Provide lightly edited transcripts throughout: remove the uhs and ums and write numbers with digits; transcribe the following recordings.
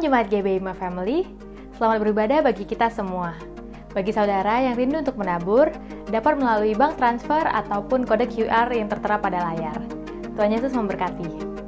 Jemaat GBI My Family, selamat beribadah bagi kita semua. Bagi saudara yang rindu untuk menabur, dapat melalui bank transfer ataupun kode QR yang tertera pada layar. Tuhan Yesus memberkati.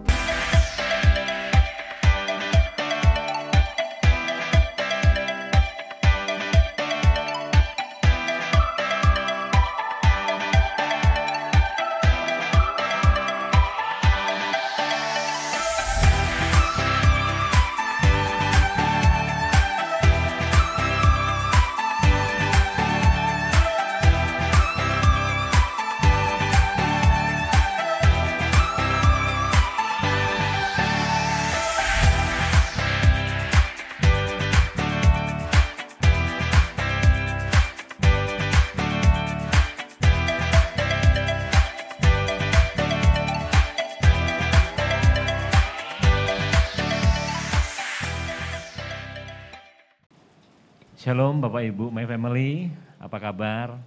Shalom Bapak Ibu, My Family, apa kabar?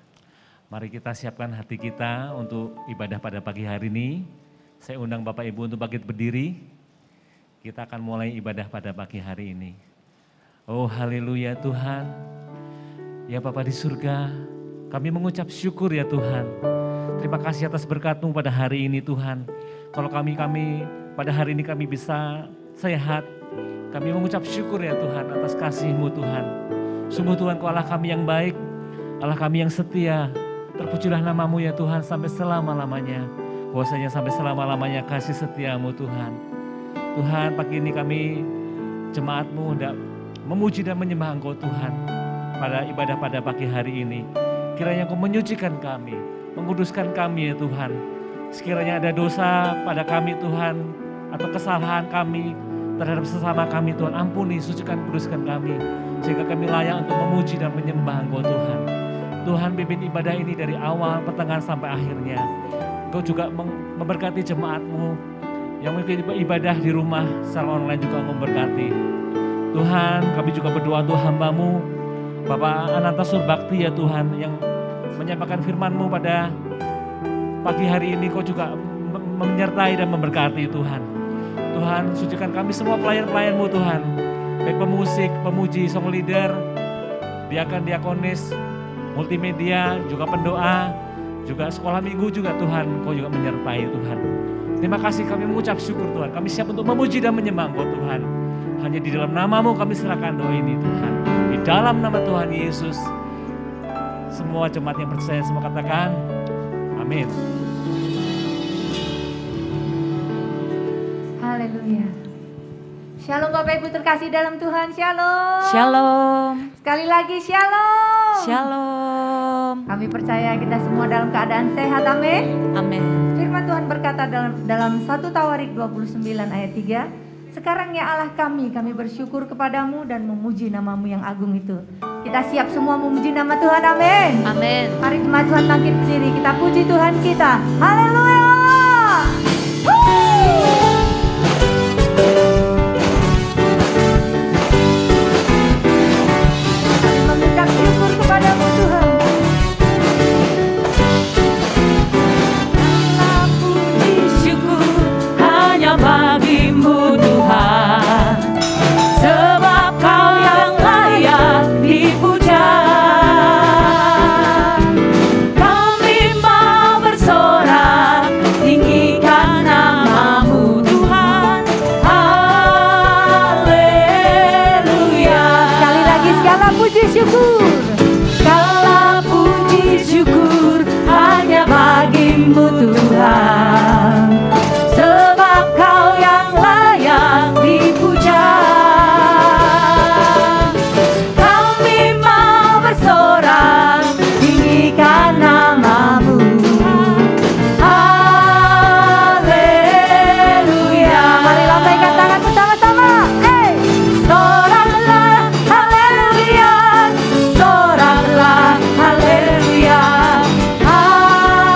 Mari kita siapkan hati kita untuk ibadah pada pagi hari ini. Saya undang Bapak Ibu untuk bangkit berdiri. Kita akan mulai ibadah pada pagi hari ini. Oh haleluya Tuhan. Ya Bapa di surga, kami mengucap syukur ya Tuhan. Terima kasih atas berkat-Mu pada hari ini Tuhan. Kalau kami pada hari ini kami bisa sehat, kami mengucap syukur ya Tuhan atas kasih-Mu Tuhan. Sungguh Tuhan, Kau Allah kami yang baik, Allah kami yang setia. Terpujilah nama-Mu ya Tuhan sampai selama-lamanya. Bahwasanya sampai selama-lamanya kasih setia-Mu Tuhan. Tuhan, pagi ini kami jemaat-Mu hendak memuji dan menyembah Engkau Tuhan. Pada ibadah pada pagi hari ini. Kiranya Engkau menyucikan kami, menguduskan kami ya Tuhan. Sekiranya ada dosa pada kami Tuhan, atau kesalahan kami terhadap sesama kami Tuhan, ampuni, sucikan, kuduskan kami. Sehingga kami layak untuk memuji dan menyembah Engkau Tuhan. Tuhan, pimpin ibadah ini dari awal, pertengahan sampai akhirnya. Engkau juga memberkati jemaat-Mu yang mengikuti ibadah di rumah secara online juga memberkati. Tuhan, kami juga berdoa untuk hamba-Mu, Bapak Ananta Surbakti ya Tuhan, yang menyampaikan firman-Mu pada pagi hari ini. Kau juga menyertai dan memberkati Tuhan. Tuhan, sucikan kami semua pelayan-pelayan-Mu Tuhan. Baik pemusik, pemuji, song leader, diakan, diakonis, multimedia, juga pendoa, juga sekolah minggu juga Tuhan, Kau juga menyertai Tuhan. Terima kasih, kami mengucap syukur Tuhan. Kami siap untuk memuji dan menyembah Engkau Tuhan. Hanya di dalam nama-Mu kami serahkan doa ini Tuhan. Di dalam nama Tuhan Yesus. Semua jemaat yang percaya semua katakan amin. Haleluya. Shalom Bapak Ibu terkasih dalam Tuhan, shalom. Shalom. Sekali lagi shalom. Shalom. Kami percaya kita semua dalam keadaan sehat, amin. Amin. Firman Tuhan berkata dalam 1 Tawarik 29 ayat 3, sekarang ya Allah kami bersyukur kepadamu dan memuji nama-Mu yang agung itu. Kita siap semua memuji nama Tuhan, amin. Amin. Mari jemaat Tuhan bangkit berdiri, kita puji Tuhan kita. Haleluya. Syukur kepadamu Tuhan. Segala puji syukur hanya bagi-Mu Tuhan, sebab Kau yang layak dipuja. Kami mau bersorak, tinggikan nama-Mu Tuhan. Haleluya. Sekali lagi segala puji syukur. Bagi-Mu Tuhan, sebab Kau yang layak dipuja. Kami mau bersorak, tinggikan nama-Mu. Haleluya. Mari lambaikan tangan bersama-sama. Hey, soraklah, haleluya. Soraklah, haleluya. Haleluya.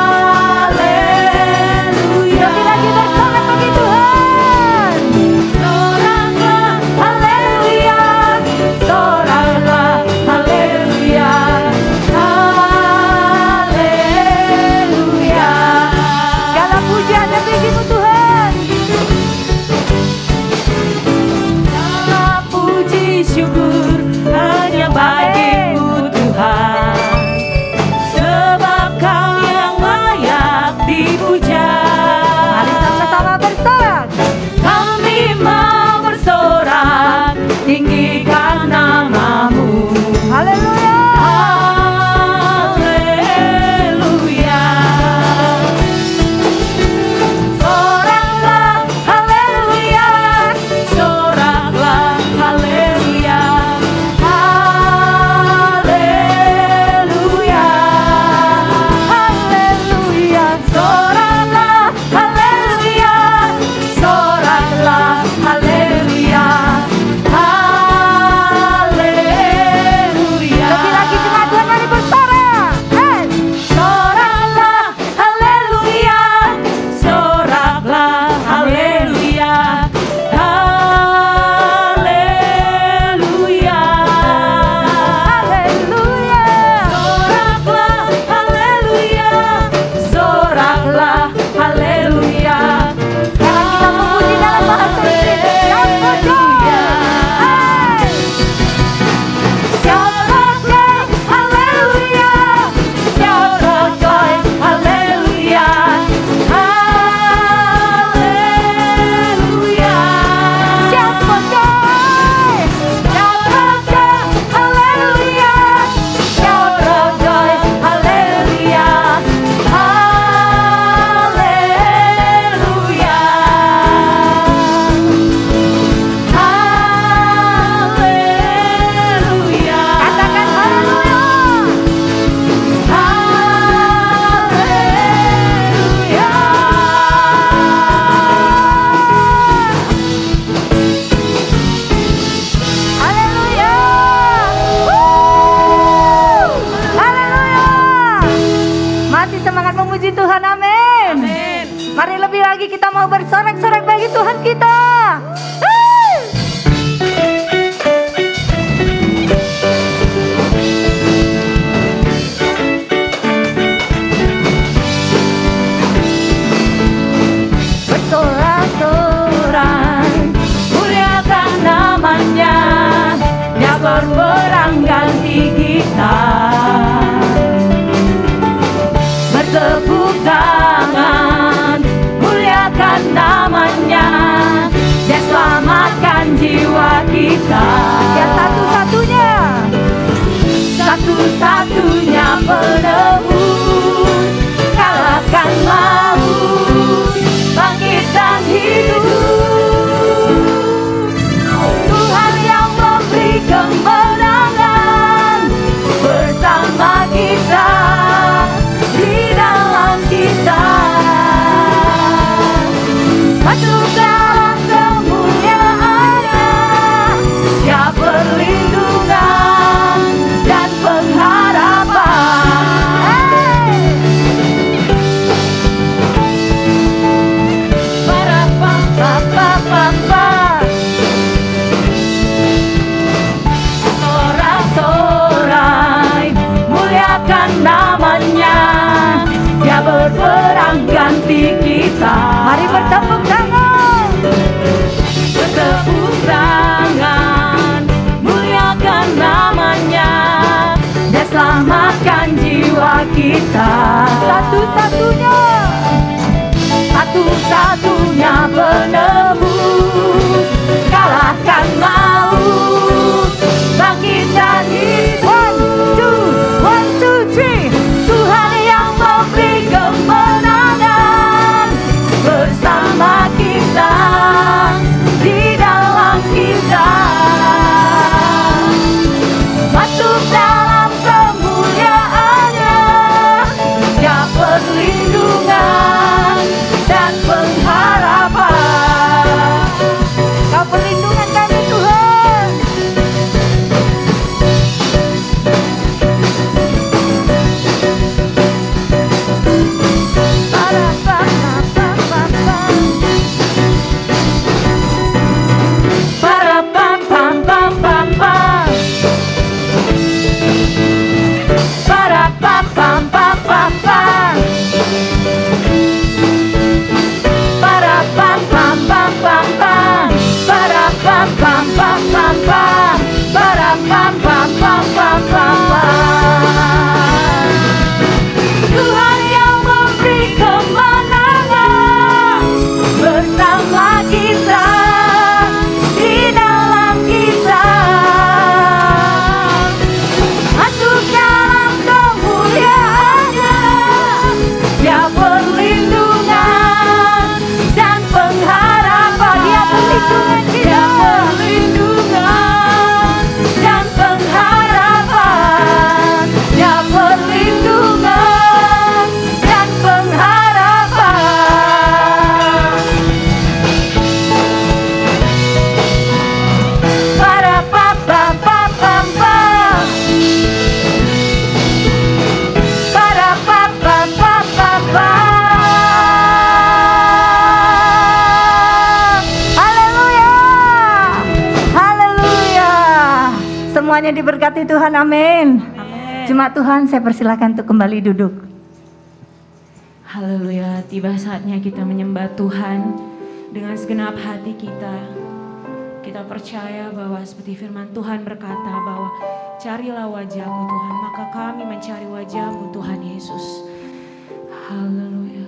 bersorak-sorak bagi Tuhan kita. Bersorak-sorai, muliakan namanya, Dia berperang ganti kita. Bertepuk tangan, muliakan namanya, Dia selamatkan jiwa kita. Ya satu-satunya, satu-satunya penebus, kalahkan maut, bangkitkan hidup. Tuhan yang memberi kemenangan bersama kita, di dalam kita. Masuk dalam kemuliaan-Nya, Dia perlindungan dan pengharapan. Sorak-sorai, muliakan namanya, Dia berperang ganti kita. mari bertepuk tangan. Bertepuk tangan, muliakan namanya, Dia selamatkan jiwa kita. Satu-satunya, Satu-satunya penebus, kalahkan maut, bangkitkan hidup. 1, 2, 3. Tuhan yang memberi kemenangan bersama kita, di dalam kita. Masuk dalam kemuliaan-Nya, Dia perlindungan dan pengharapan. Kau perlindungan kami Tuhan. Tuhan yang memberi kemenangan bersama kita, di dalam kita. Masuk dalam kemuliaan-Nya, Dia perlindungan dan pengharapan. Dia perlindungan kita. Dia perlindungan dan pengharapan. Dia perlindungan dan pengharapan. Para papa papa papa, para papa papa papa. Haleluya. Haleluya. Semuanya diberkati Tuhan, amin. Jemaat Tuhan, saya persilakan untuk kembali duduk. Haleluya, tiba saatnya kita menyembah Tuhan dengan segenap hati kita. Kita percaya bahwa seperti firman Tuhan berkata bahwa carilah wajah-Mu Tuhan, maka kami mencari wajah-Mu Tuhan Yesus. Haleluya.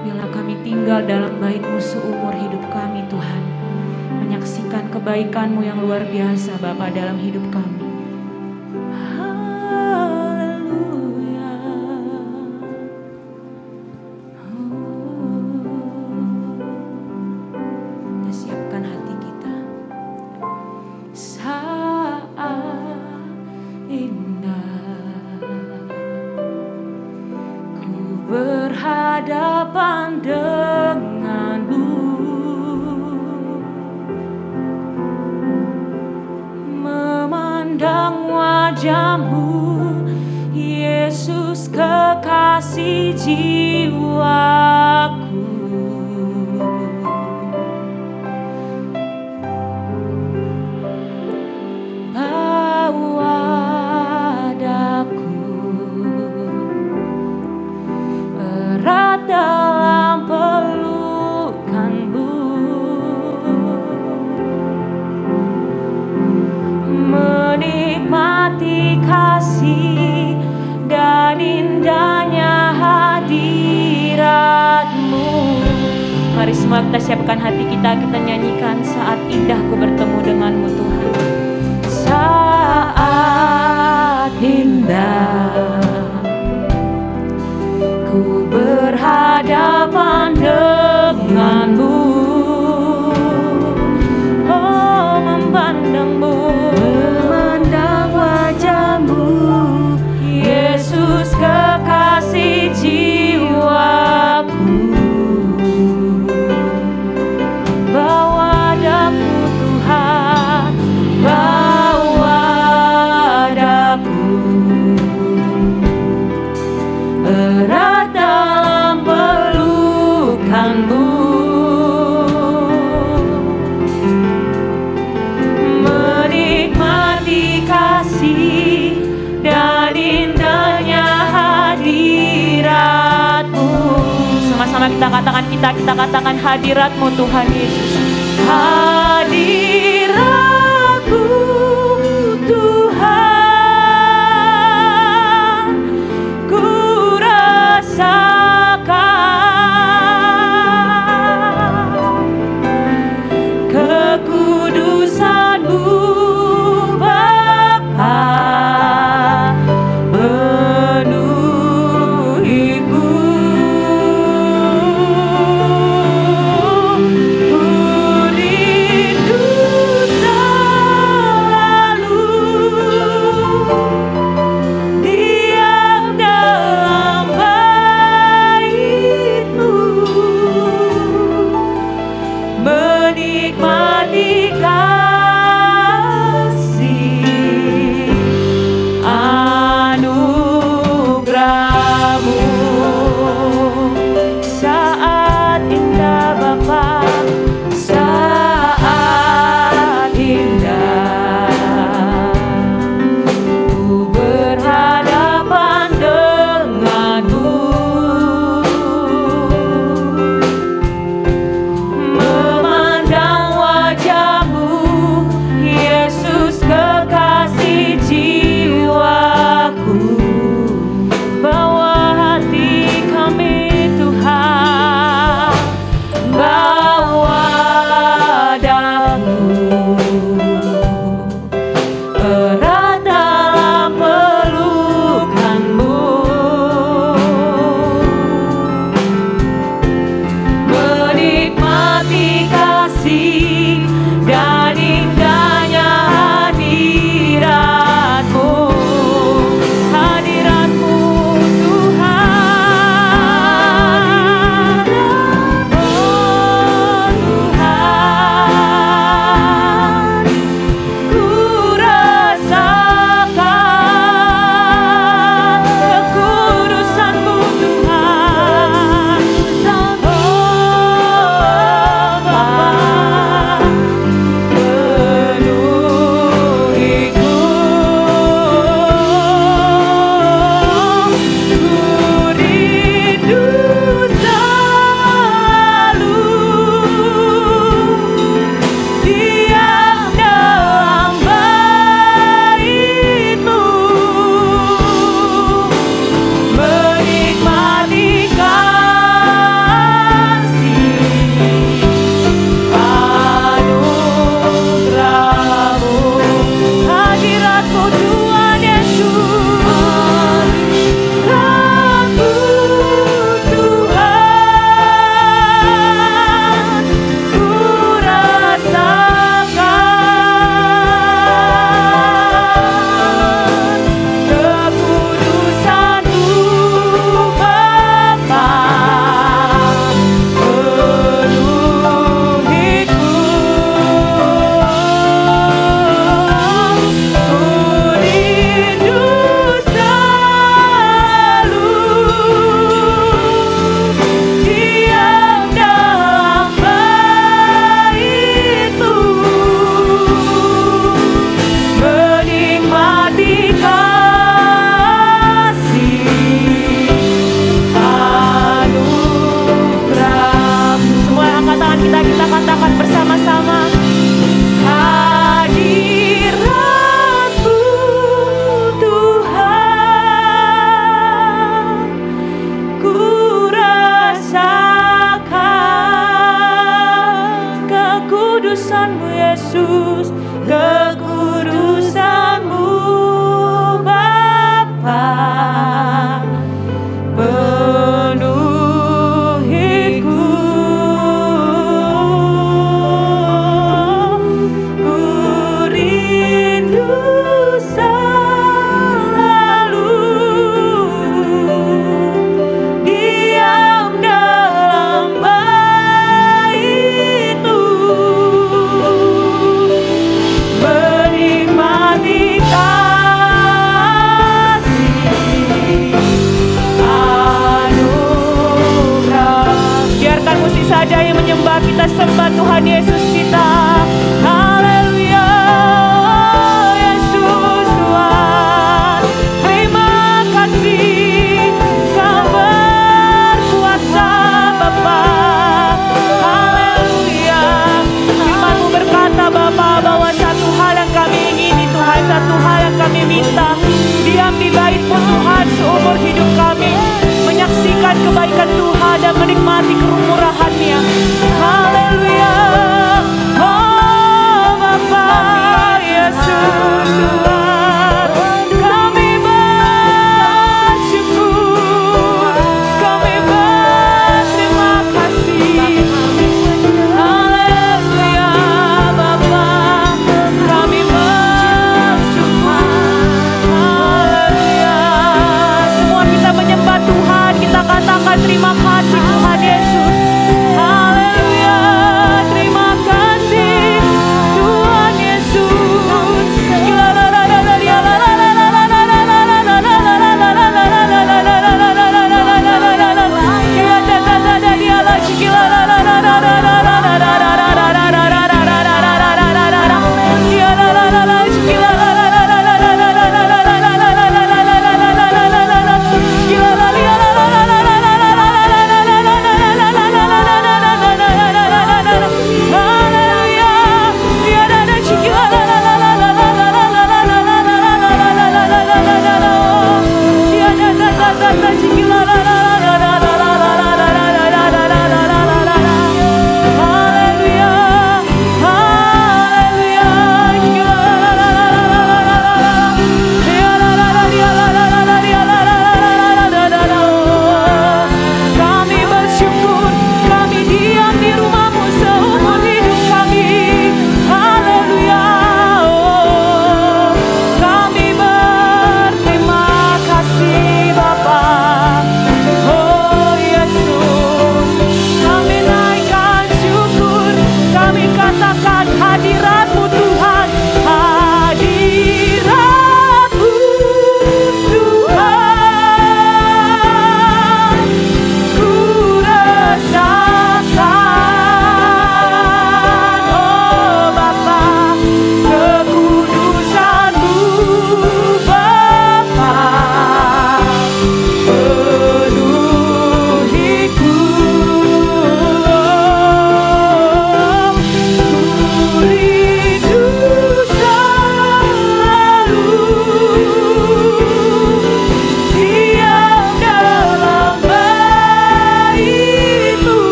Bila kami tinggal dalam bait-Mu seumur hidup kami Tuhan, menyaksikan kebaikan-Mu yang luar biasa Bapa dalam hidup kami. Berhadapan denganmu, memandang wajah-Mu, Yesus kekasih jiwaku. semua kita siapkan hati kita nyanyikan saat indah ku bertemu denganmu Tuhan. Saat indah ku berhadapan denganmu, oh memandangmu, memandang wajahmu, Yesus kekasih jiwaku. Bawa daku Tuhan, bawa daku erat dalam pelukanmu, menikmati kasih dan indahnya hadiratmu. Sama-sama kita katakan hadiratmu Tuhan Yesus. Hadiratmu Tuhan, ku rasakan kekudusan-Mu Bapa penuhiku. Ku rindu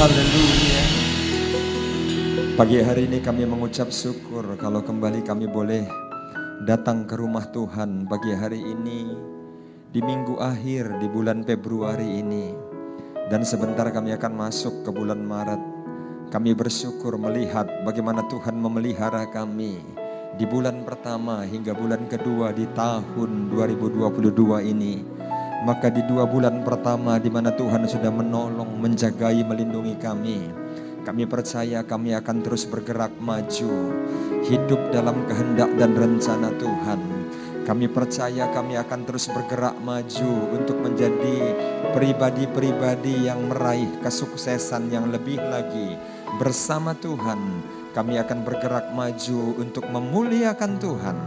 Haleluya. Pagi hari ini kami mengucap syukur kalau kembali kami boleh datang ke rumah Tuhan pagi hari ini, di minggu akhir di bulan Februari ini. Dan sebentar kami akan masuk ke bulan Maret. Kami bersyukur melihat bagaimana Tuhan memelihara kami di bulan pertama hingga bulan kedua di tahun 2022 ini. Maka di 2 bulan pertama di mana Tuhan sudah menolong, menjagai, melindungi kami percaya kami akan terus bergerak maju, hidup dalam kehendak dan rencana Tuhan. Kami percaya kami akan terus bergerak maju untuk menjadi pribadi-pribadi yang meraih kesuksesan yang lebih lagi bersama Tuhan. Kami akan bergerak maju untuk memuliakan Tuhan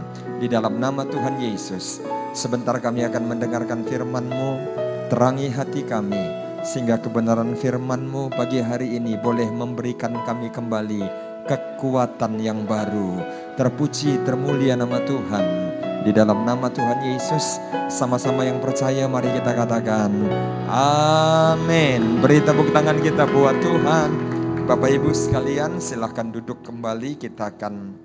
di dalam nama Tuhan Yesus. Sebentar kami akan mendengarkan firman-Mu, terangi hati kami, sehingga kebenaran firman-Mu pagi hari ini boleh memberikan kami kembali kekuatan yang baru. Terpuji, termulia nama Tuhan. Di dalam nama Tuhan Yesus, sama-sama yang percaya mari kita katakan amin. Beri tepuk tangan kita buat Tuhan. Bapak Ibu sekalian, silahkan duduk kembali. Kita akan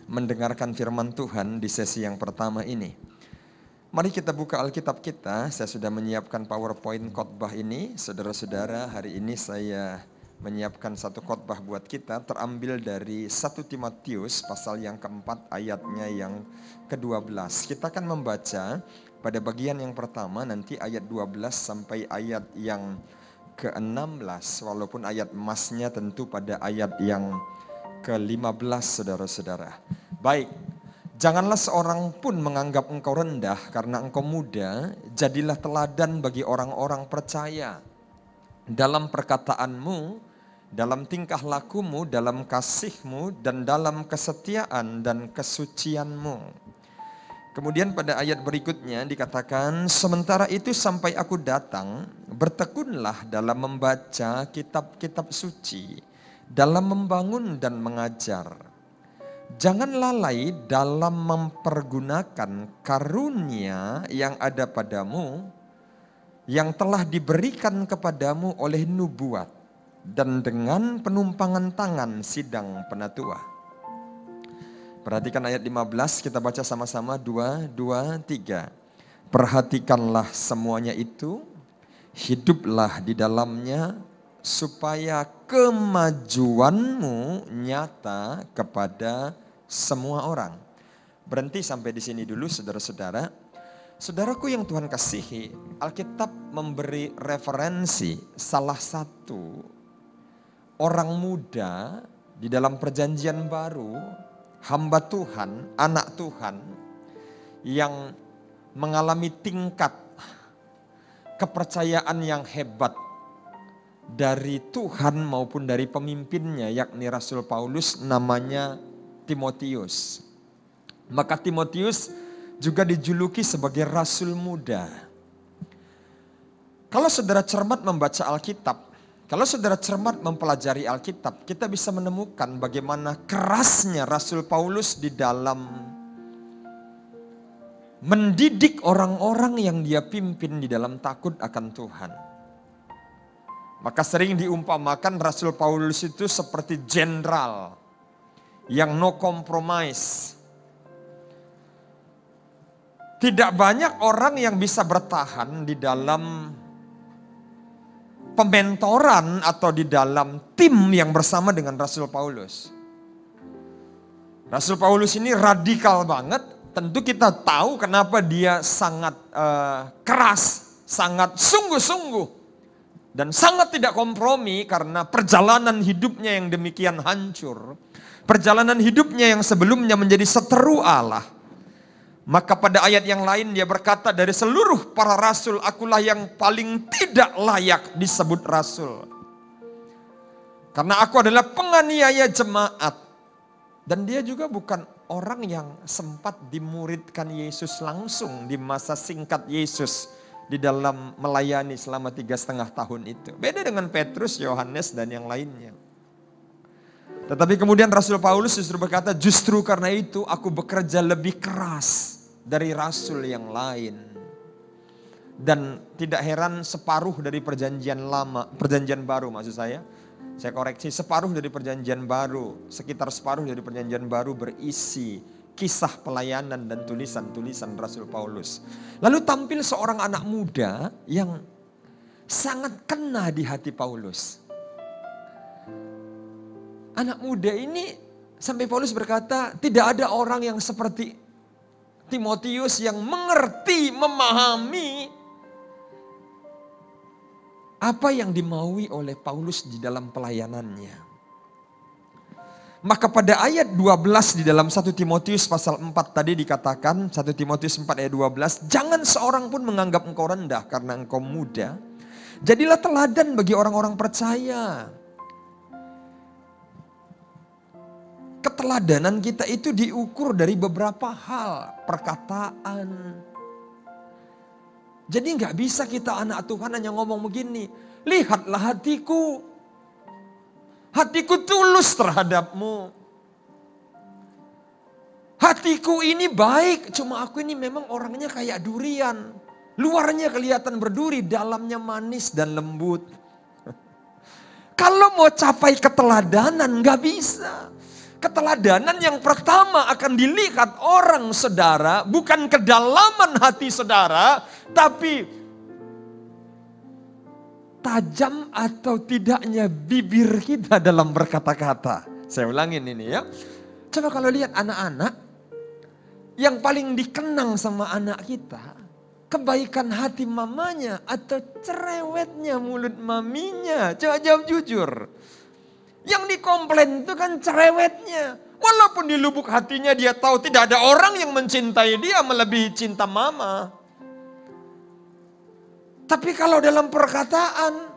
mendengarkan firman Tuhan di sesi yang pertama ini. Mari kita buka Alkitab kita. Saya sudah menyiapkan PowerPoint khotbah ini. Saudara-saudara, hari ini saya menyiapkan satu khotbah buat kita. Terambil dari 1 Timotius pasal yang keempat ayatnya yang ke-12. Kita akan membaca pada bagian yang pertama nanti ayat 12 sampai ayat yang ke-16. Walaupun ayat emasnya tentu pada ayat yang ke-15 saudara-saudara. Baik. Janganlah seorang pun menganggap engkau rendah karena engkau muda, jadilah teladan bagi orang-orang percaya. Dalam perkataanmu, dalam tingkah lakumu, dalam kasihmu, dan dalam kesetiaan dan kesucianmu. Kemudian pada ayat berikutnya dikatakan, sementara itu sampai aku datang, bertekunlah dalam membaca kitab-kitab suci, dalam membangun dan mengajar. Jangan lalai dalam mempergunakan karunia yang ada padamu, yang telah diberikan kepadamu oleh nubuat, dan dengan penumpangan tangan sidang penatua. Perhatikan ayat 15, kita baca sama-sama 2, 2, 3. Perhatikanlah semuanya itu, hiduplah di dalamnya, supaya kemajuanmu nyata kepada semua orang. Berhenti sampai di sini dulu saudara-saudara. Saudaraku yang Tuhan kasihi, Alkitab memberi referensi salah satu orang muda di dalam perjanjian baru, hamba Tuhan, anak Tuhan, yang mengalami tingkat kepercayaan yang hebat dari Tuhan maupun dari pemimpinnya, yakni Rasul Paulus, namanya Timotius. Maka Timotius juga dijuluki sebagai Rasul Muda. Kalau saudara cermat membaca Alkitab, kalau saudara cermat mempelajari Alkitab, kita bisa menemukan bagaimana kerasnya Rasul Paulus di dalam mendidik orang-orang yang dia pimpin di dalam takut akan Tuhan. Maka sering diumpamakan Rasul Paulus itu seperti jenderal yang no compromise. Tidak banyak orang yang bisa bertahan di dalam pementoran atau di dalam tim yang bersama dengan Rasul Paulus. Rasul Paulus ini radikal banget. Tentu kita tahu kenapa dia sangat keras, sangat sungguh-sungguh. Dan sangat tidak kompromi karena perjalanan hidupnya yang demikian hancur. Perjalanan hidupnya yang sebelumnya menjadi seteru Allah. Maka pada ayat yang lain dia berkata, dari seluruh para rasul akulah yang paling tidak layak disebut rasul. Karena aku adalah penganiaya jemaat. Dan dia juga bukan orang yang sempat dimuridkan Yesus langsung di masa singkat Yesus di dalam melayani selama 3,5 tahun itu. Beda dengan Petrus, Yohanes, dan yang lainnya. Tetapi kemudian Rasul Paulus justru berkata, justru karena itu aku bekerja lebih keras dari rasul yang lain. Dan tidak heran separuh dari perjanjian lama, perjanjian baru maksud saya koreksi, separuh dari perjanjian baru, sekitar separuh dari perjanjian baru berisi kisah pelayanan dan tulisan-tulisan Rasul Paulus. Lalu tampil seorang anak muda yang sangat kena di hati Paulus. Anak muda ini sampai Paulus berkata, tidak ada orang yang seperti Timotius yang mengerti, memahami apa yang dimaui oleh Paulus di dalam pelayanannya. Maka pada ayat 12 di dalam 1 Timotius pasal 4 tadi dikatakan, 1 Timotius 4 ayat 12, jangan seorang pun menganggap engkau rendah karena engkau muda. Jadilah teladan bagi orang-orang percaya. Keteladanan kita itu diukur dari beberapa hal, perkataan. Jadi nggak bisa kita anak Tuhan hanya ngomong begini, lihatlah hatiku. Hatiku tulus terhadapmu. Hatiku ini baik, cuma aku ini memang orangnya kayak durian. Luarnya kelihatan berduri, dalamnya manis dan lembut. Kalau mau capai keteladanan nggak bisa. Keteladanan yang pertama akan dilihat orang saudara, bukan kedalaman hati saudara, tapi tajam atau tidaknya bibir kita dalam berkata-kata. Saya ulangin ini ya. Coba kalau lihat anak-anak, yang paling dikenang sama anak kita, kebaikan hati mamanya atau cerewetnya mulut maminya. Coba jawab jujur. Yang dikomplain itu kan cerewetnya. Walaupun di lubuk hatinya dia tahu tidak ada orang yang mencintai dia melebihi cinta mama. Tapi kalau dalam perkataan,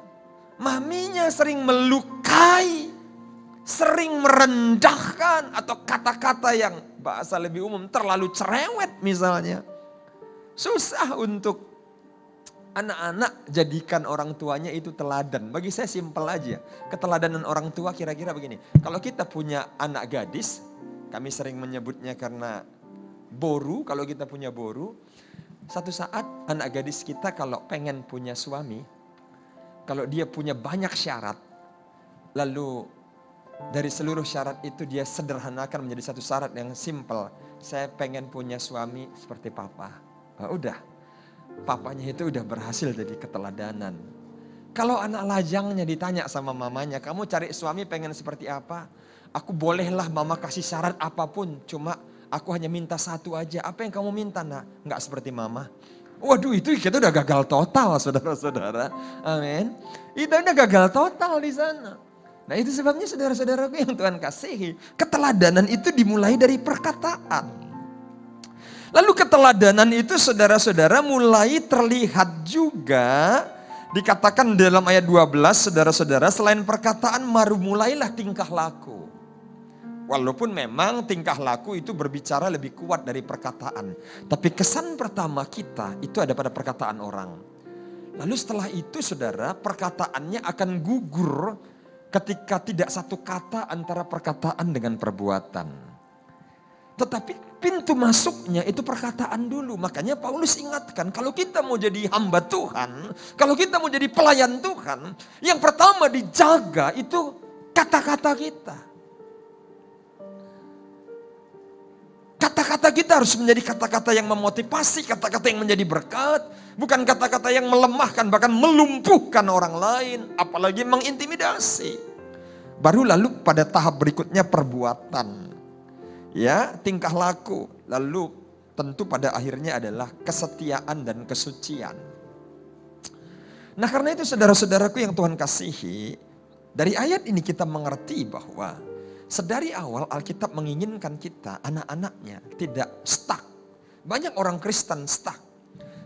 maminya sering melukai, sering merendahkan, atau kata-kata yang bahasa lebih umum terlalu cerewet misalnya. Susah untuk anak-anak jadikan orang tuanya itu teladan. Bagi saya simpel aja. Keteladanan orang tua kira-kira begini. Kalau kita punya anak gadis, kami sering menyebutnya karena boru, kalau kita punya boru. Satu saat anak gadis kita kalau pengen punya suami, kalau dia punya banyak syarat, lalu dari seluruh syarat itu dia sederhanakan menjadi satu syarat yang simpel. Saya pengen punya suami seperti papa. Nah, udah. Papanya itu udah berhasil jadi keteladanan. Kalau anak lajangnya ditanya sama mamanya, kamu cari suami pengen seperti apa? Aku bolehlah mama kasih syarat apapun, cuma aku hanya minta satu aja. Apa yang kamu minta nak? Nggak seperti mama. Waduh, itu kita udah gagal total saudara-saudara. Amin. Itu udah gagal total di sana. Nah itu sebabnya saudara-saudaraku yang Tuhan kasihi. Keteladanan itu dimulai dari perkataan. Lalu keteladanan itu saudara-saudara mulai terlihat juga. Dikatakan dalam ayat 12 saudara-saudara, selain perkataan mulailah tingkah laku. Walaupun memang tingkah laku itu berbicara lebih kuat dari perkataan. Tapi kesan pertama kita itu ada pada perkataan orang. Lalu setelah itu saudara, perkataannya akan gugur ketika tidak satu kata antara perkataan dengan perbuatan. Tetapi pintu masuknya itu perkataan dulu. Makanya Paulus ingatkan, kalau kita mau jadi hamba Tuhan, kalau kita mau jadi pelayan Tuhan, yang pertama dijaga itu kata-kata kita. Kata-kata kita harus menjadi kata-kata yang memotivasi, kata-kata yang menjadi berkat. Bukan kata-kata yang melemahkan, bahkan melumpuhkan orang lain. Apalagi mengintimidasi. Baru lalu pada tahap berikutnya perbuatan. Ya, tingkah laku. Lalu tentu pada akhirnya adalah kesetiaan dan kesucian. Nah karena itu saudara-saudaraku yang Tuhan kasihi, dari ayat ini kita mengerti bahwa sedari awal Alkitab menginginkan kita, anak-anaknya tidak stuck. Banyak orang Kristen stuck.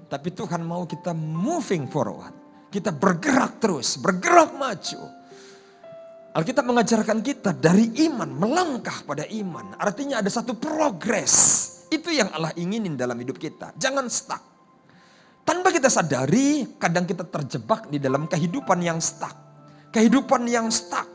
Tapi Tuhan mau kita moving forward. Kita bergerak terus, bergerak maju. Alkitab mengajarkan kita dari iman, melangkah pada iman. Artinya ada satu progres. Itu yang Allah inginin dalam hidup kita. Jangan stuck. Tanpa kita sadari, kadang kita terjebak di dalam kehidupan yang stuck. Kehidupan yang stuck.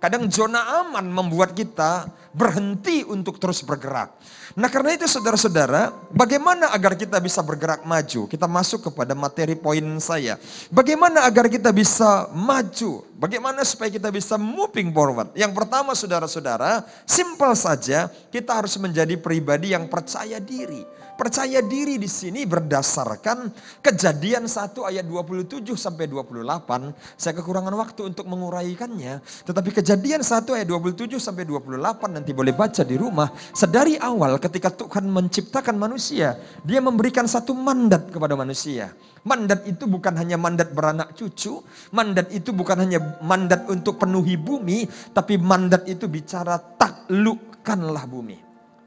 Kadang zona aman membuat kita berhenti untuk terus bergerak. Nah karena itu saudara-saudara, bagaimana agar kita bisa bergerak maju? Kita masuk kepada materi poin saya. Bagaimana agar kita bisa maju? Bagaimana supaya kita bisa moving forward? Yang pertama saudara-saudara, simpel saja, kita harus menjadi pribadi yang percaya diri. Percaya diri di sini berdasarkan Kejadian 1 ayat 27 sampai 28. Saya kekurangan waktu untuk menguraikannya. Tetapi Kejadian 1 ayat 27 sampai 28 nanti boleh baca di rumah. Sedari awal ketika Tuhan menciptakan manusia, Dia memberikan satu mandat kepada manusia. Mandat itu bukan hanya mandat beranak cucu, mandat itu bukan hanya mandat untuk penuhi bumi, tapi mandat itu bicara taklukkanlah bumi.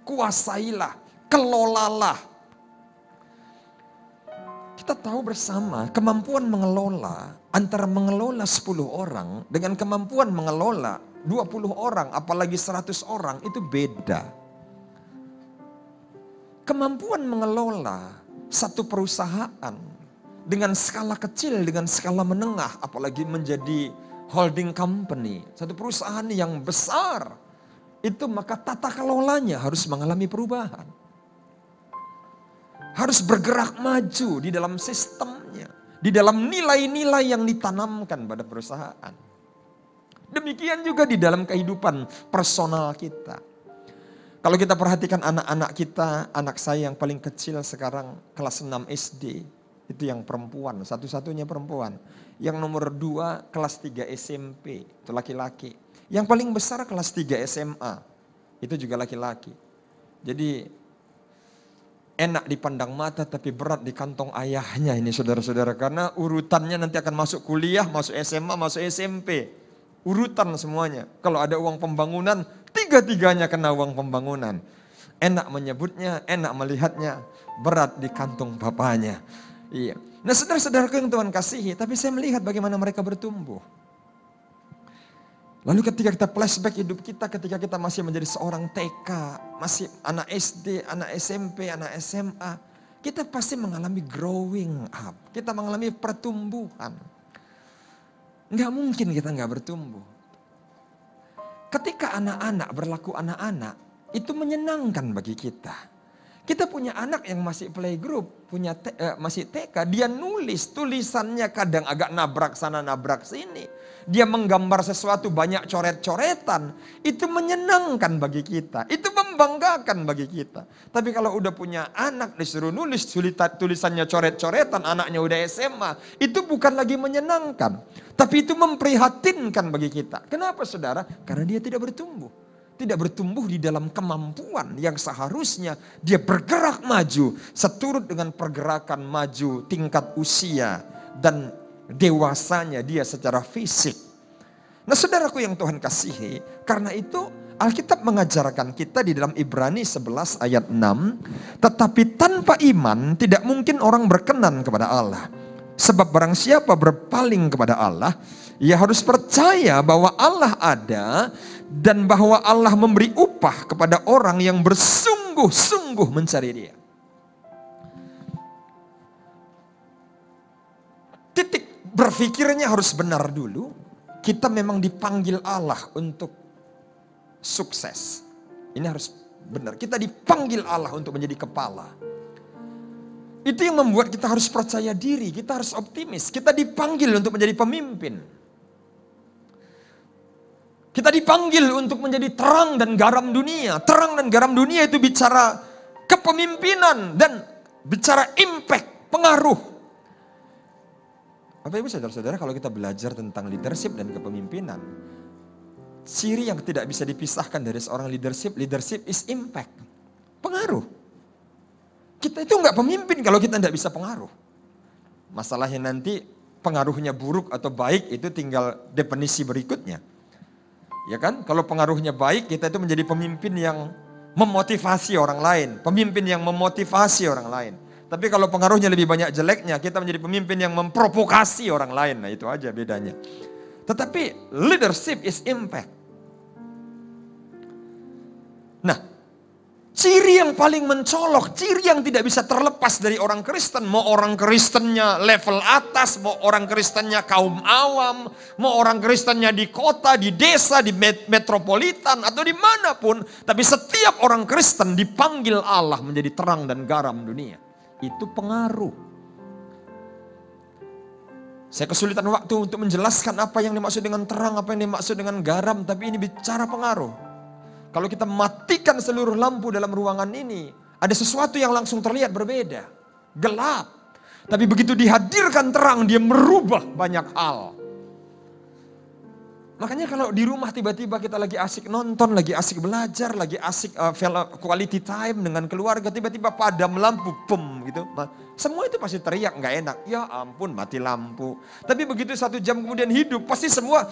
Kuasailah, kelolalah. Kita tahu bersama kemampuan mengelola antara mengelola 10 orang dengan kemampuan mengelola 20 orang apalagi 100 orang itu beda. Kemampuan mengelola satu perusahaan dengan skala kecil, dengan skala menengah, apalagi menjadi holding company, satu perusahaan yang besar, itu maka tata kelolanya harus mengalami perubahan. Harus bergerak maju di dalam sistemnya, di dalam nilai-nilai yang ditanamkan pada perusahaan. Demikian juga di dalam kehidupan personal kita. Kalau kita perhatikan anak-anak kita, anak saya yang paling kecil sekarang kelas 6 SD, itu yang perempuan, satu-satunya perempuan. Yang nomor 2 kelas 3 SMP, itu laki-laki. Yang paling besar kelas 3 SMA, itu juga laki-laki. Jadi enak dipandang mata tapi berat di kantong ayahnya ini saudara-saudara. Karena urutannya nanti akan masuk kuliah, masuk SMA, masuk SMP. Urutan semuanya. Kalau ada uang pembangunan, tiga-tiganya kena uang pembangunan. Enak menyebutnya, enak melihatnya, berat di kantong papanya. Iya. Nah saudara-saudaraku yang Tuhan kasihi, tapi saya melihat bagaimana mereka bertumbuh. Lalu ketika kita flashback hidup kita ketika kita masih menjadi seorang TK, masih anak SD, anak SMP, anak SMA, kita pasti mengalami growing up. Kita mengalami pertumbuhan. Nggak mungkin kita nggak bertumbuh. Ketika anak-anak berlaku anak-anak, itu menyenangkan bagi kita. Kita punya anak yang masih playgroup, masih TK, dia nulis, tulisannya kadang agak nabrak sana nabrak sini. Dia menggambar sesuatu banyak coret-coretan, itu menyenangkan bagi kita, itu membanggakan bagi kita. Tapi kalau udah punya anak disuruh nulis tulisannya coret-coretan, anaknya udah SMA, itu bukan lagi menyenangkan. Tapi itu memprihatinkan bagi kita. Kenapa saudara? Karena dia tidak bertumbuh. Tidak bertumbuh di dalam kemampuan yang seharusnya dia bergerak maju seturut dengan pergerakan maju tingkat usia dan dewasanya dia secara fisik. Nah saudaraku yang Tuhan kasihi, karena itu Alkitab mengajarkan kita di dalam Ibrani 11 ayat 6, tetapi tanpa iman tidak mungkin orang berkenan kepada Allah. Sebab barang siapa berpaling kepada Allah, ia harus percaya bahwa Allah ada dan bahwa Allah memberi upah kepada orang yang bersungguh-sungguh mencari Dia. Titik berpikirnya harus benar dulu. Kita memang dipanggil Allah untuk sukses. Ini harus benar. Kita dipanggil Allah untuk menjadi kepala. Itu yang membuat kita harus percaya diri, kita harus optimis. Kita dipanggil untuk menjadi pemimpin. Kita dipanggil untuk menjadi terang dan garam dunia. Terang dan garam dunia itu bicara kepemimpinan dan bicara impact, pengaruh. Bapak Ibu saudara-saudara, kalau kita belajar tentang leadership dan kepemimpinan, ciri yang tidak bisa dipisahkan dari seorang leadership is impact, pengaruh. Kita itu nggak pemimpin kalau kita tidak bisa pengaruh. Masalahnya nanti pengaruhnya buruk atau baik itu tinggal definisi berikutnya. Ya kan, kalau pengaruhnya baik, kita itu menjadi pemimpin yang memotivasi orang lain. Pemimpin yang memotivasi orang lain. Tapi kalau pengaruhnya lebih banyak jeleknya, kita menjadi pemimpin yang memprovokasi orang lain. Nah itu aja bedanya. Tetapi leadership is impact. Nah, Ciri yang paling mencolok, ciri yang tidak bisa terlepas dari orang Kristen. Mau orang Kristennya level atas, mau orang Kristennya kaum awam, mau orang Kristennya di kota, di desa, di metropolitan, atau dimanapun. Tapi setiap orang Kristen dipanggil Allah menjadi terang dan garam dunia. Itu pengaruh. Saya kesulitan waktu untuk menjelaskan apa yang dimaksud dengan terang, apa yang dimaksud dengan garam. Tapi ini bicara pengaruh. Kalau kita matikan seluruh lampu dalam ruangan ini, ada sesuatu yang langsung terlihat berbeda. Gelap. Tapi begitu dihadirkan terang, dia merubah banyak hal. Makanya kalau di rumah tiba-tiba kita lagi asik nonton, lagi asik belajar, lagi asik quality time dengan keluarga, tiba-tiba padam lampu, pum gitu. Semua itu pasti teriak, nggak enak. Ya ampun, mati lampu. Tapi begitu 1 jam kemudian hidup, pasti semua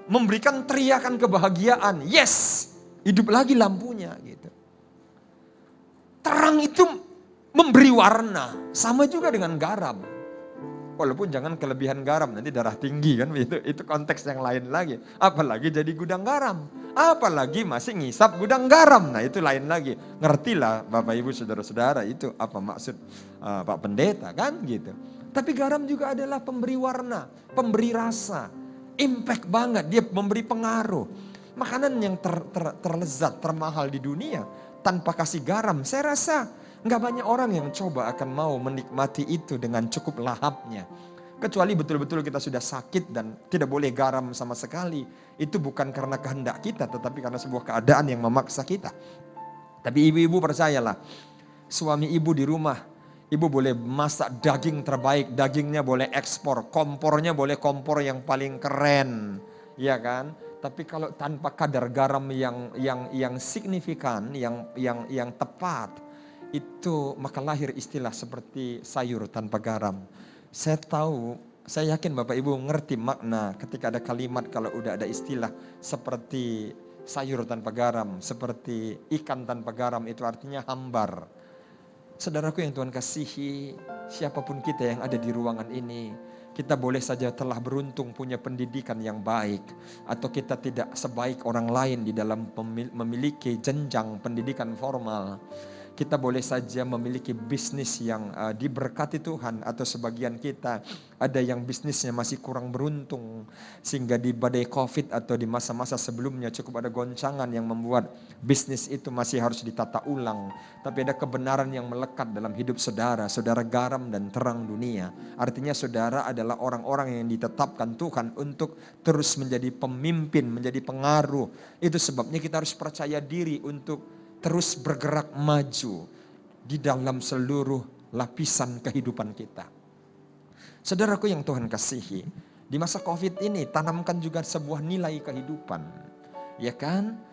memberikan teriakan kebahagiaan. Yes! Hidup lagi lampunya gitu. Terang itu memberi warna. Sama juga dengan garam. Walaupun jangan kelebihan garam, nanti darah tinggi kan. Itu konteks yang lain lagi. Apalagi jadi gudang garam. Apalagi masih ngisap gudang garam. Nah itu lain lagi. Ngertilah Bapak Ibu Saudara-saudara itu apa maksud Pak Pendeta kan gitu. Tapi garam juga adalah pemberi warna, pemberi rasa. Impact banget, dia memberi pengaruh. Makanan yang terlezat, termahal di dunia tanpa kasih garam, saya rasa nggak banyak orang yang coba akan mau menikmati itu dengan cukup lahapnya. Kecuali betul-betul kita sudah sakit dan tidak boleh garam sama sekali. Itu bukan karena kehendak kita, tetapi karena sebuah keadaan yang memaksa kita. Tapi ibu-ibu percayalah, suami ibu di rumah, ibu boleh masak daging terbaik, dagingnya boleh ekspor, kompornya boleh kompor yang paling keren, ya kan? Tapi kalau tanpa kadar garam yang signifikan, yang tepat, itu maka lahir istilah seperti sayur tanpa garam. Saya tahu, saya yakin Bapak Ibu ngerti makna ketika ada kalimat kalau udah ada istilah seperti sayur tanpa garam, seperti ikan tanpa garam, itu artinya hambar. Saudaraku yang Tuhan kasihi, siapapun kita yang ada di ruangan ini, kita boleh saja telah beruntung punya pendidikan yang baik. Atau kita tidak sebaik orang lain di dalam memiliki jenjang pendidikan formal. Kita boleh saja memiliki bisnis yang diberkati Tuhan. Atau sebagian kita ada yang bisnisnya masih kurang beruntung. Sehingga di badai COVID atau di masa-masa sebelumnya cukup ada goncangan yang membuat bisnis itu masih harus ditata ulang. Tapi ada kebenaran yang melekat dalam hidup saudara. Saudara garam dan terang dunia. Artinya saudara adalah orang-orang yang ditetapkan Tuhan untuk terus menjadi pemimpin, menjadi pengaruh. Itu sebabnya kita harus percaya diri untuk terus bergerak maju di dalam seluruh lapisan kehidupan kita. Saudaraku yang Tuhan kasihi, di masa COVID ini tanamkan juga sebuah nilai kehidupan. Ya kan?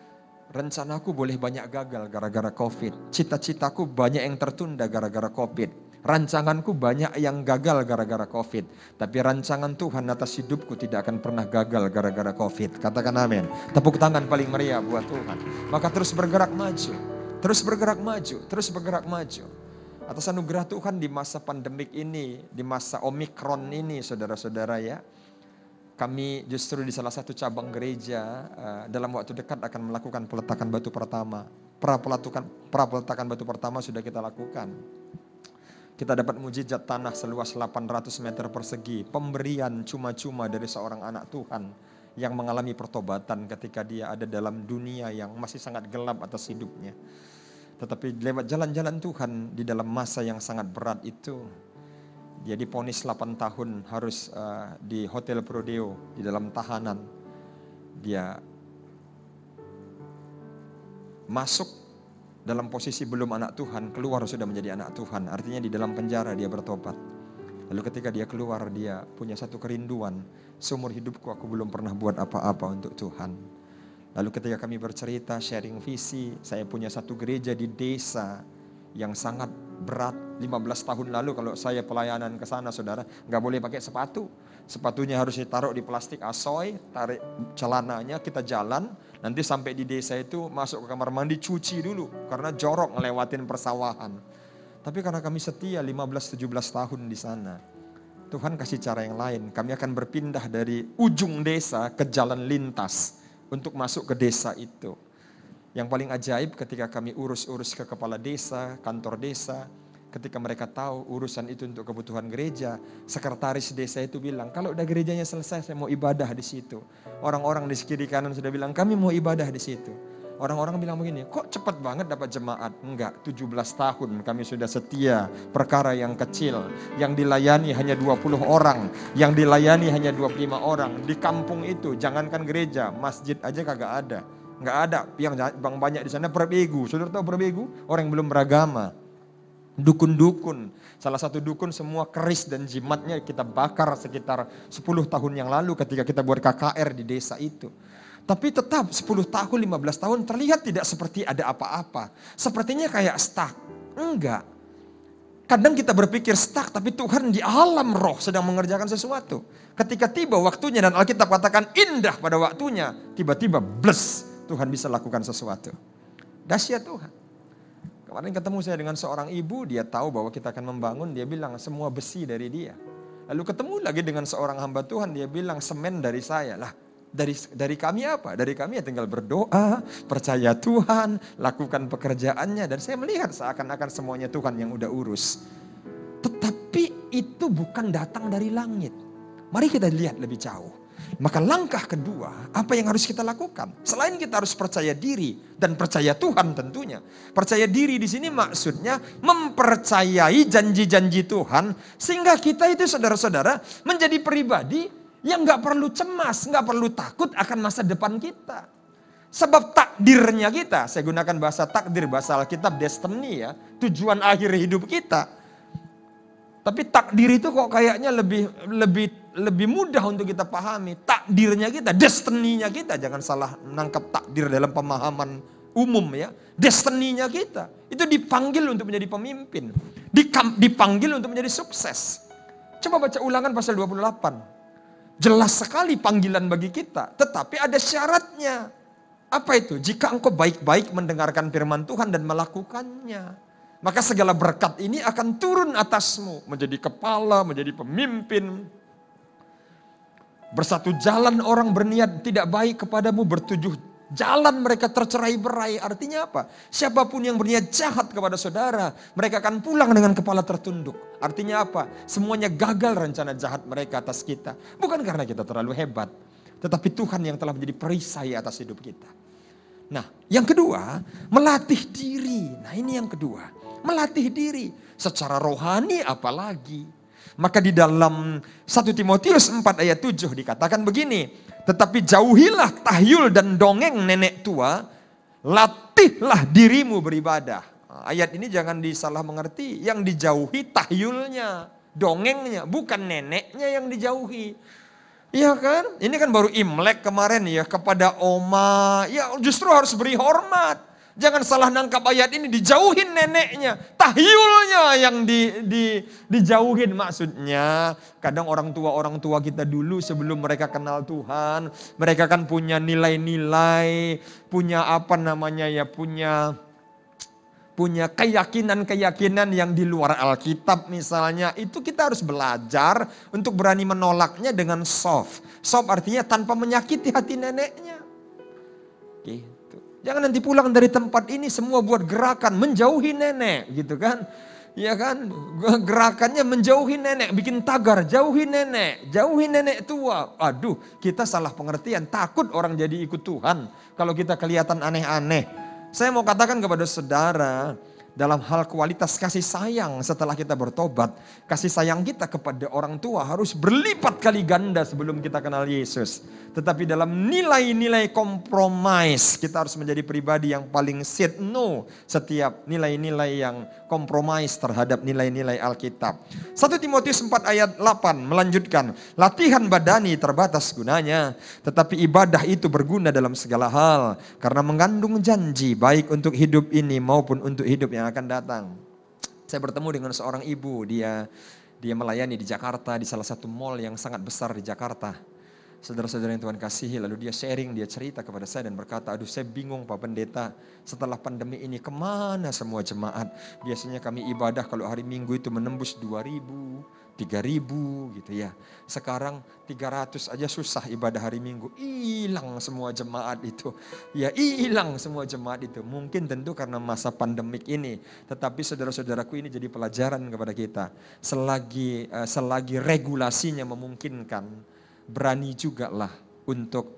Rencanaku boleh banyak gagal gara-gara COVID. Cita-citaku banyak yang tertunda gara-gara COVID. Rancanganku banyak yang gagal gara-gara COVID. Tapi rancangan Tuhan atas hidupku tidak akan pernah gagal gara-gara COVID. Katakan amin. Tepuk tangan paling meriah buat Tuhan. Maka terus bergerak maju. Terus bergerak maju. Terus bergerak maju. Atas anugerah Tuhan di masa pandemik ini, di masa Omikron ini saudara-saudara ya. Kami justru di salah satu cabang gereja dalam waktu dekat akan melakukan peletakan batu pertama. Peletakan batu pertama sudah kita lakukan. Kita dapat mujizat tanah seluas 800 meter persegi. Pemberian cuma-cuma dari seorang anak Tuhan yang mengalami pertobatan ketika dia ada dalam dunia yang masih sangat gelap atas hidupnya. Tetapi lewat jalan-jalan Tuhan di dalam masa yang sangat berat itu, dia divonis 8 tahun harus di Hotel Prodeo, di dalam tahanan. Dia masuk dalam posisi belum anak Tuhan, keluar sudah menjadi anak Tuhan. Artinya di dalam penjara dia bertobat. Lalu ketika dia keluar, dia punya satu kerinduan. Seumur hidupku aku belum pernah buat apa-apa untuk Tuhan. Lalu ketika kami bercerita, sharing visi, saya punya satu gereja di desa yang sangat berat. 15 tahun lalu kalau saya pelayanan ke sana saudara, gak boleh pakai sepatu. Sepatunya harus ditaruh di plastik asoy, tarik celananya, kita jalan. Nanti sampai di desa itu masuk ke kamar mandi, cuci dulu. Karena jorok ngelewatin persawahan. Tapi karena kami setia 15-17 tahun di sana, Tuhan kasih cara yang lain. Kami akan berpindah dari ujung desa ke jalan lintas untuk masuk ke desa itu. Yang paling ajaib ketika kami urus-urus ke kepala desa, kantor desa, ketika mereka tahu urusan itu untuk kebutuhan gereja, sekretaris desa itu bilang, kalau udah gerejanya selesai saya mau ibadah di situ. Orang-orang di kiri kanan sudah bilang, kami mau ibadah di situ. Orang-orang bilang begini, kok cepat banget dapat jemaat? Enggak, 17 tahun kami sudah setia, perkara yang kecil, yang dilayani hanya 20 orang, yang dilayani hanya 25 orang. Di kampung itu, jangankan gereja, masjid aja kagak ada. Enggak ada, yang banyak di sana perbegu. Saudara tahu perbegu? Orang yang belum beragama. Dukun-dukun, salah satu dukun semua keris dan jimatnya kita bakar sekitar 10 tahun yang lalu ketika kita buat KKR di desa itu. Tapi tetap 10 tahun, 15 tahun terlihat tidak seperti ada apa-apa. Sepertinya kayak stuck. Enggak. Kadang kita berpikir stuck, tapi Tuhan di alam roh sedang mengerjakan sesuatu. Ketika tiba waktunya dan Alkitab katakan indah pada waktunya, tiba-tiba bless, Tuhan bisa lakukan sesuatu. Dahsyat Tuhan. Kemarin ketemu saya dengan seorang ibu, dia tahu bahwa kita akan membangun, dia bilang semua besi dari dia. Lalu ketemu lagi dengan seorang hamba Tuhan, dia bilang semen dari saya. Lah, dari kami apa? Dari kami ya tinggal berdoa, percaya Tuhan, lakukan pekerjaannya. Dan saya melihat seakan-akan semuanya Tuhan yang udah urus. Tetapi itu bukan datang dari langit. Mari kita lihat lebih jauh. Maka langkah kedua, apa yang harus kita lakukan? Selain kita harus percaya diri dan percaya Tuhan tentunya. Percaya diri di sini maksudnya mempercayai janji-janji Tuhan. Sehingga kita itu saudara-saudara menjadi pribadi yang gak perlu cemas, gak perlu takut akan masa depan kita. Sebab takdirnya kita, saya gunakan bahasa takdir, bahasa Alkitab destiny ya, tujuan akhir hidup kita. Tapi takdir itu kok kayaknya lebih mudah untuk kita pahami. Takdirnya kita, destiny-nya kita. Jangan salah menangkap takdir dalam pemahaman umum ya. Destiny-nya kita. Itu dipanggil untuk menjadi pemimpin. Dipanggil untuk menjadi sukses. Coba baca Ulangan pasal 28. Jelas sekali panggilan bagi kita. Tetapi ada syaratnya. Apa itu? Jika engkau baik-baik mendengarkan firman Tuhan dan melakukannya. Maka segala berkat ini akan turun atasmu. Menjadi kepala, menjadi pemimpin. Bersatu jalan orang berniat tidak baik kepadamu. Bertujuh jalan mereka tercerai-berai. Artinya apa? Siapapun yang berniat jahat kepada saudara, mereka akan pulang dengan kepala tertunduk. Artinya apa? Semuanya gagal rencana jahat mereka atas kita. Bukan karena kita terlalu hebat. Tetapi Tuhan yang telah menjadi perisai atas hidup kita. Nah, yang kedua, melatih diri. Nah, ini yang kedua. Melatih diri secara rohani apalagi. Maka di dalam 1 Timotius 4 ayat 7 dikatakan begini. Tetapi jauhilah tahyul dan dongeng nenek tua. Latihlah dirimu beribadah. Ayat ini jangan disalah mengerti. Yang dijauhi tahyulnya, dongengnya. Bukan neneknya yang dijauhi. Iya kan? Ini kan baru Imlek kemarin ya. Kepada oma. Ya justru harus beri hormat. Jangan salah nangkap ayat ini, dijauhin neneknya, tahyulnya yang dijauhin maksudnya. Kadang orang tua kita dulu sebelum mereka kenal Tuhan, mereka kan punya nilai-nilai, punya apa namanya ya, punya keyakinan-keyakinan yang di luar Alkitab misalnya. Itu kita harus belajar untuk berani menolaknya dengan soft. Soft artinya tanpa menyakiti hati neneknya. Oke. Jangan nanti pulang dari tempat ini semua buat gerakan menjauhi nenek gitu kan. Ya kan, gerakannya menjauhi nenek, bikin tagar, jauhi nenek tua. Aduh, kita salah pengertian, takut orang jadi ikut Tuhan kalau kita kelihatan aneh-aneh. Saya mau katakan kepada saudara, dalam hal kualitas kasih sayang setelah kita bertobat, kasih sayang kita kepada orang tua harus berlipat kali ganda sebelum kita kenal Yesus. Tetapi dalam nilai-nilai kompromis, kita harus menjadi pribadi yang paling said no setiap nilai-nilai yang kompromis terhadap nilai-nilai Alkitab. 1 Timotius 4 ayat 8 melanjutkan, latihan badani terbatas gunanya, tetapi ibadah itu berguna dalam segala hal, karena mengandung janji baik untuk hidup ini maupun untuk hidup yang akan datang. Saya bertemu dengan seorang ibu, dia melayani di Jakarta, di salah satu mall yang sangat besar di Jakarta. Saudara-saudara yang Tuhan kasihi, lalu dia sharing, dia cerita kepada saya dan berkata, aduh saya bingung Pak Pendeta, setelah pandemi ini kemana semua jemaat? Biasanya kami ibadah kalau hari Minggu itu menembus 2.000, 3.000 3.000 gitu ya. Sekarang 300 aja susah ibadah hari Minggu. Hilang semua jemaat itu. Ya hilang semua jemaat itu. Mungkin tentu karena masa pandemik ini. Tetapi saudara-saudaraku ini jadi pelajaran kepada kita. Selagi regulasinya memungkinkan, berani juga lah untuk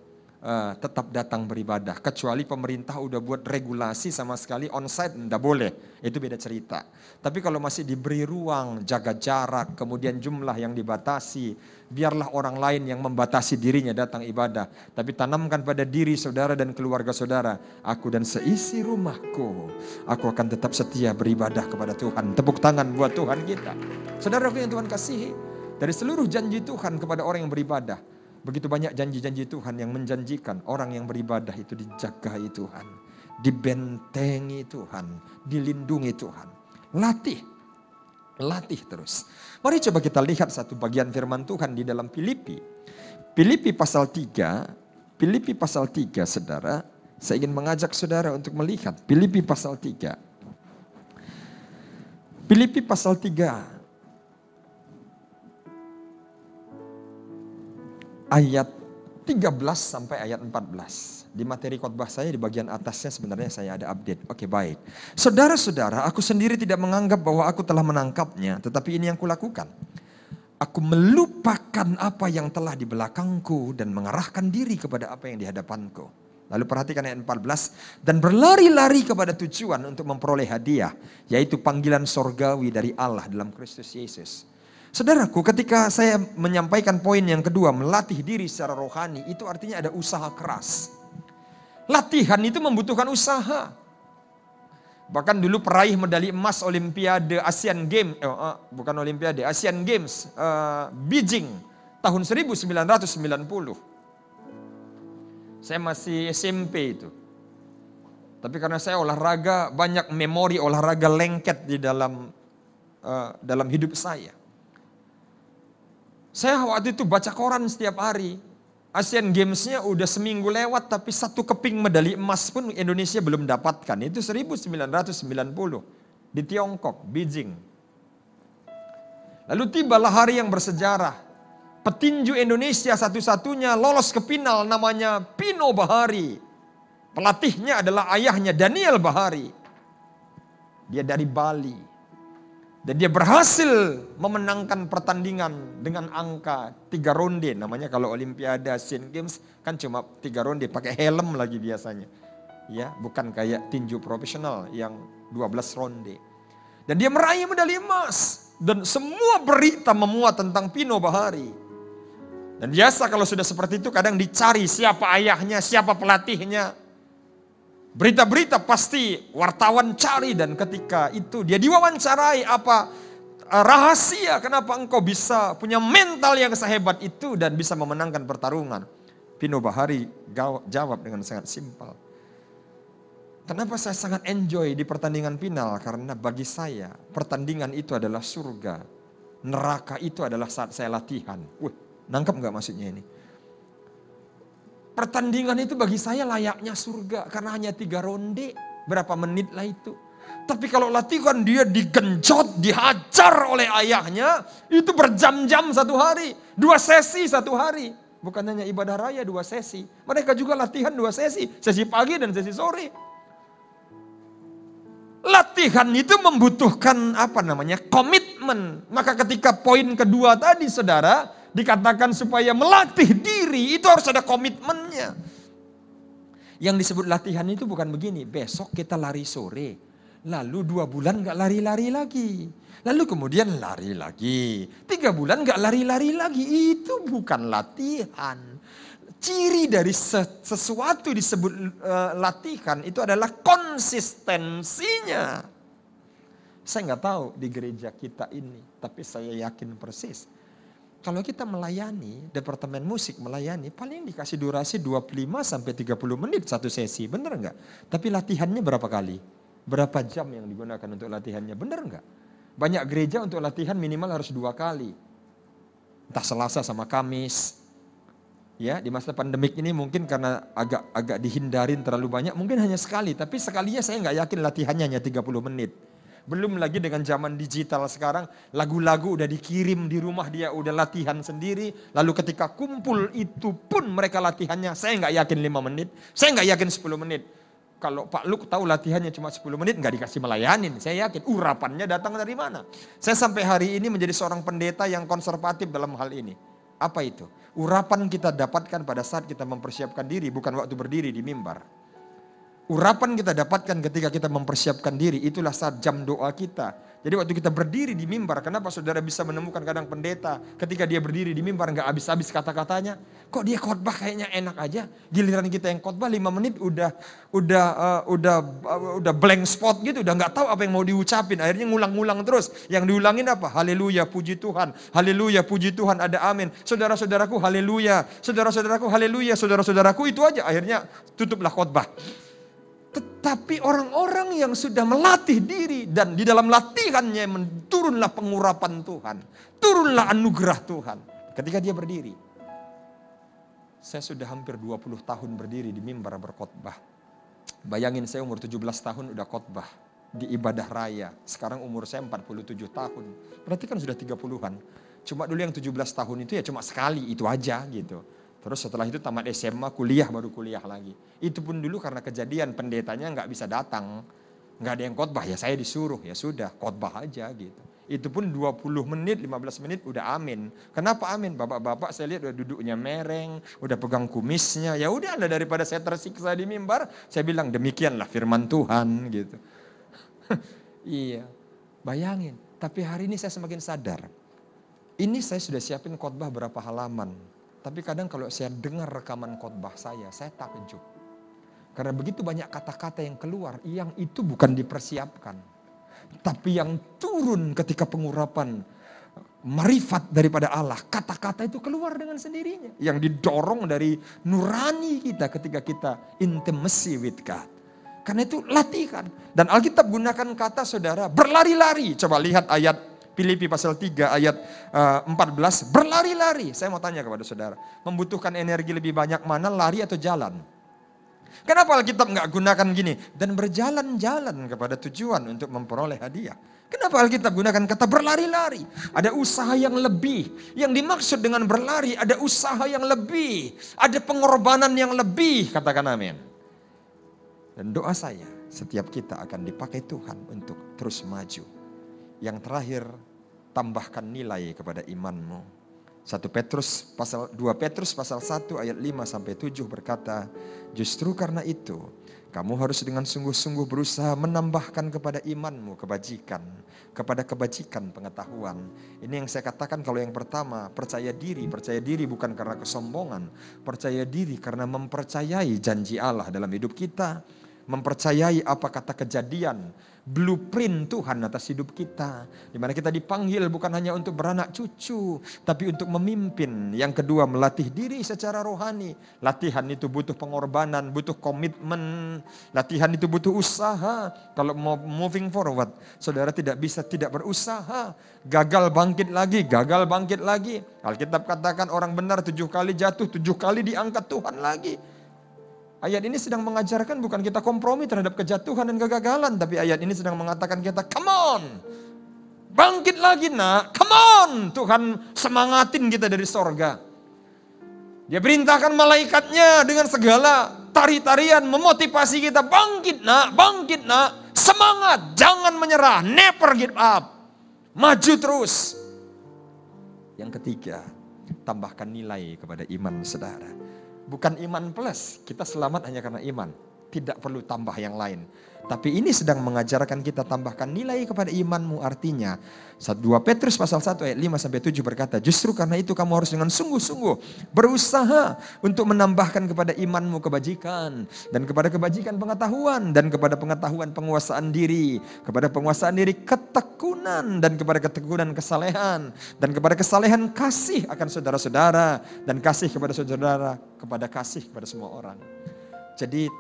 tetap datang beribadah. Kecuali pemerintah udah buat regulasi sama sekali onsite enggak boleh. Itu beda cerita. Tapi kalau masih diberi ruang, jaga jarak, kemudian jumlah yang dibatasi, biarlah orang lain yang membatasi dirinya datang ibadah. Tapi tanamkan pada diri saudara dan keluarga saudara, aku dan seisi rumahku, aku akan tetap setia beribadah kepada Tuhan. Tepuk tangan buat Tuhan kita. Saudaraku yang Tuhan kasihi, dari seluruh janji Tuhan kepada orang yang beribadah, begitu banyak janji-janji Tuhan yang menjanjikan orang yang beribadah itu dijagai Tuhan, dibentengi Tuhan, dilindungi Tuhan. Latih terus. Mari coba kita lihat satu bagian firman Tuhan di dalam Filipi. Filipi pasal 3, saudara. Saya ingin mengajak saudara untuk melihat Filipi pasal 3. Filipi pasal 3. Ayat 13 sampai ayat 14. Di materi khotbah saya di bagian atasnya sebenarnya saya ada update. Oke, baik. Saudara-saudara, aku sendiri tidak menganggap bahwa aku telah menangkapnya, tetapi ini yang kulakukan. Aku melupakan apa yang telah di belakangku dan mengarahkan diri kepada apa yang di hadapanku. Lalu perhatikan ayat 14. Dan berlari-lari kepada tujuan untuk memperoleh hadiah, yaitu panggilan sorgawi dari Allah dalam Kristus Yesus. Saudaraku, ketika saya menyampaikan poin yang kedua, melatih diri secara rohani, itu artinya ada usaha keras. Latihan itu membutuhkan usaha. Bahkan dulu peraih medali emas Olimpiade Asian Games, bukan Olimpiade, Asian Games Beijing tahun 1990. Saya masih SMP itu. Tapi karena saya olahraga, banyak memori olahraga lengket di dalam hidup saya. Saya waktu itu baca koran setiap hari. Asian Games-nya udah seminggu lewat, tapi satu keping medali emas pun Indonesia belum dapatkan. Itu 1990 di Tiongkok, Beijing. Lalu tibalah hari yang bersejarah. Petinju Indonesia satu-satunya lolos ke final, namanya Pino Bahari. Pelatihnya adalah ayahnya Daniel Bahari. Dia dari Bali. Dan dia berhasil memenangkan pertandingan dengan angka 3 ronde. Namanya kalau Olimpiade Asian Games kan cuma 3 ronde, pakai helm lagi biasanya. Ya, bukan kayak tinju profesional yang 12 ronde. Dan dia meraih medali emas. Dan semua berita memuat tentang Pino Bahari. Dan biasa kalau sudah seperti itu kadang dicari siapa ayahnya, siapa pelatihnya. Berita-berita pasti wartawan cari, dan ketika itu dia diwawancarai, apa rahasia kenapa engkau bisa punya mental yang sehebat itu dan bisa memenangkan pertarungan. Pino Bahari jawab dengan sangat simpel. Kenapa saya sangat enjoy di pertandingan final? Karena bagi saya pertandingan itu adalah surga. Neraka itu adalah saat saya latihan. Nangkep gak maksudnya ini? Pertandingan itu bagi saya layaknya surga. Karena hanya 3 ronde, berapa menit lah itu. Tapi kalau latihan dia digenjot, dihajar oleh ayahnya, itu berjam-jam satu hari. 2 sesi satu hari. Bukan hanya ibadah raya 2 sesi. Mereka juga latihan 2 sesi. Sesi pagi dan sesi sore. Latihan itu membutuhkan komitmen. Maka ketika poin kedua tadi saudara, dikatakan supaya melatih diri, itu harus ada komitmennya. Yang disebut latihan itu bukan begini, besok kita lari sore, lalu 2 bulan gak lari-lari lagi. Lalu kemudian lari lagi, 3 bulan gak lari-lari lagi. Itu bukan latihan. Ciri dari sesuatu disebut latihan itu adalah konsistensinya. Saya gak tahu di gereja kita ini, tapi saya yakin persis. Kalau kita melayani, departemen musik melayani, paling dikasih durasi 25-30 menit satu sesi, bener enggak? Tapi latihannya berapa kali? Berapa jam yang digunakan untuk latihannya, bener enggak? Banyak gereja untuk latihan minimal harus 2 kali. Entah Selasa sama Kamis. Ya, di masa pandemik ini mungkin karena agak dihindarin terlalu banyak, mungkin hanya sekali. Tapi sekalinya saya enggak yakin latihannya hanya 30 menit. Belum lagi dengan zaman digital sekarang, lagu-lagu udah dikirim di rumah dia, udah latihan sendiri. Lalu ketika kumpul itu pun mereka latihannya, saya nggak yakin 5 menit, saya nggak yakin 10 menit. Kalau Pak Luk tahu latihannya cuma 10 menit, nggak dikasih melayanin. Saya yakin urapannya datang dari mana. Saya sampai hari ini menjadi seorang pendeta yang konservatif dalam hal ini. Apa itu? Urapan kita dapatkan pada saat kita mempersiapkan diri, bukan waktu berdiri di mimbar. Urapan kita dapatkan ketika kita mempersiapkan diri, itulah saat jam doa kita. Jadi waktu kita berdiri di mimbar, kenapa saudara bisa menemukan kadang pendeta ketika dia berdiri di mimbar nggak habis-habis kata-katanya? Kok dia khotbah kayaknya enak aja. Giliran kita yang khotbah 5 menit udah blank spot gitu, udah nggak tahu apa yang mau diucapin. Akhirnya ngulang-ngulang terus. Yang diulangin apa? Haleluya, puji Tuhan. Haleluya, puji Tuhan, ada amin. Saudara-saudaraku haleluya. Saudara-saudaraku haleluya. Saudara-saudaraku itu aja. Akhirnya tutuplah khotbah. Tetapi orang-orang yang sudah melatih diri dan di dalam latihannya turunlah pengurapan Tuhan. Turunlah anugerah Tuhan ketika dia berdiri. Saya sudah hampir 20 tahun berdiri di mimbar berkhotbah. Bayangin saya umur 17 tahun udah khotbah di ibadah raya. Sekarang umur saya 47 tahun. Berarti kan sudah 30-an. Cuma dulu yang 17 tahun itu ya cuma sekali itu aja gitu. Terus setelah itu tamat SMA, kuliah, baru kuliah lagi. Itu pun dulu karena kejadian pendetanya nggak bisa datang. Nggak ada yang khotbah, ya saya disuruh. Ya sudah, khotbah aja gitu. Itu pun 20 menit, 15 menit udah amin. Kenapa amin? Bapak-bapak saya lihat udah duduknya mereng, udah pegang kumisnya. Ya udahlah daripada saya tersiksa di mimbar, saya bilang demikianlah firman Tuhan gitu. Iya, bayangin. Tapi hari ini saya semakin sadar. Ini saya sudah siapin khotbah berapa halaman. Tapi kadang kalau saya dengar rekaman khotbah saya takjub. Karena begitu banyak kata-kata yang keluar, yang itu bukan dipersiapkan. Tapi yang turun ketika pengurapan marifat daripada Allah. Kata-kata itu keluar dengan sendirinya. Yang didorong dari nurani kita ketika kita intimacy with God. Karena itu latihan. Dan Alkitab gunakan kata saudara berlari-lari. Coba lihat ayat Filipi pasal 3 ayat 14, berlari-lari. Saya mau tanya kepada saudara, membutuhkan energi lebih banyak mana, lari atau jalan? Kenapa Alkitab nggak gunakan gini? Dan berjalan-jalan kepada tujuan untuk memperoleh hadiah. Kenapa Alkitab gunakan kata berlari-lari? Ada usaha yang lebih. Yang dimaksud dengan berlari ada usaha yang lebih. Ada pengorbanan yang lebih, katakan amin. Dan doa saya, setiap kita akan dipakai Tuhan untuk terus maju. Yang terakhir, tambahkan nilai kepada imanmu. 2 Petrus pasal 1 ayat 5 sampai 7 berkata, justru karena itu kamu harus dengan sungguh-sungguh berusaha menambahkan kepada imanmu kebajikan, kepada kebajikan pengetahuan. Ini yang saya katakan kalau yang pertama, percaya diri bukan karena kesombongan, percaya diri karena mempercayai janji Allah dalam hidup kita. Mempercayai apa kata Kejadian, blueprint Tuhan atas hidup kita. Di mana kita dipanggil bukan hanya untuk beranak cucu, tapi untuk memimpin. Yang kedua, melatih diri secara rohani. Latihan itu butuh pengorbanan, butuh komitmen. Latihan itu butuh usaha. Kalau mau moving forward, saudara tidak bisa tidak berusaha. Gagal bangkit lagi. Alkitab katakan orang benar 7 kali jatuh, 7 kali diangkat Tuhan lagi. Ayat ini sedang mengajarkan bukan kita kompromi terhadap kejatuhan dan kegagalan. Tapi ayat ini sedang mengatakan kita, come on. Bangkit lagi nak, come on. Tuhan semangatin kita dari sorga. Dia perintahkan malaikatnya dengan segala tari-tarian memotivasi kita. Bangkit nak, semangat. Jangan menyerah, never give up. Maju terus. Yang ketiga, tambahkan nilai kepada iman saudara. Bukan iman plus, kita selamat hanya karena iman. Tidak perlu tambah yang lain. Tapi ini sedang mengajarkan kita tambahkan nilai kepada imanmu. Artinya 2 Petrus pasal 1 ayat 5 sampai 7 berkata, justru karena itu kamu harus dengan sungguh-sungguh berusaha untuk menambahkan kepada imanmu kebajikan, dan kepada kebajikan pengetahuan, dan kepada pengetahuan penguasaan diri, kepada penguasaan diri ketekunan, dan kepada ketekunan kesalehan, dan kepada kesalehan kasih akan saudara-saudara, dan kasih kepada saudara, kepada kasih kepada semua orang. Jadi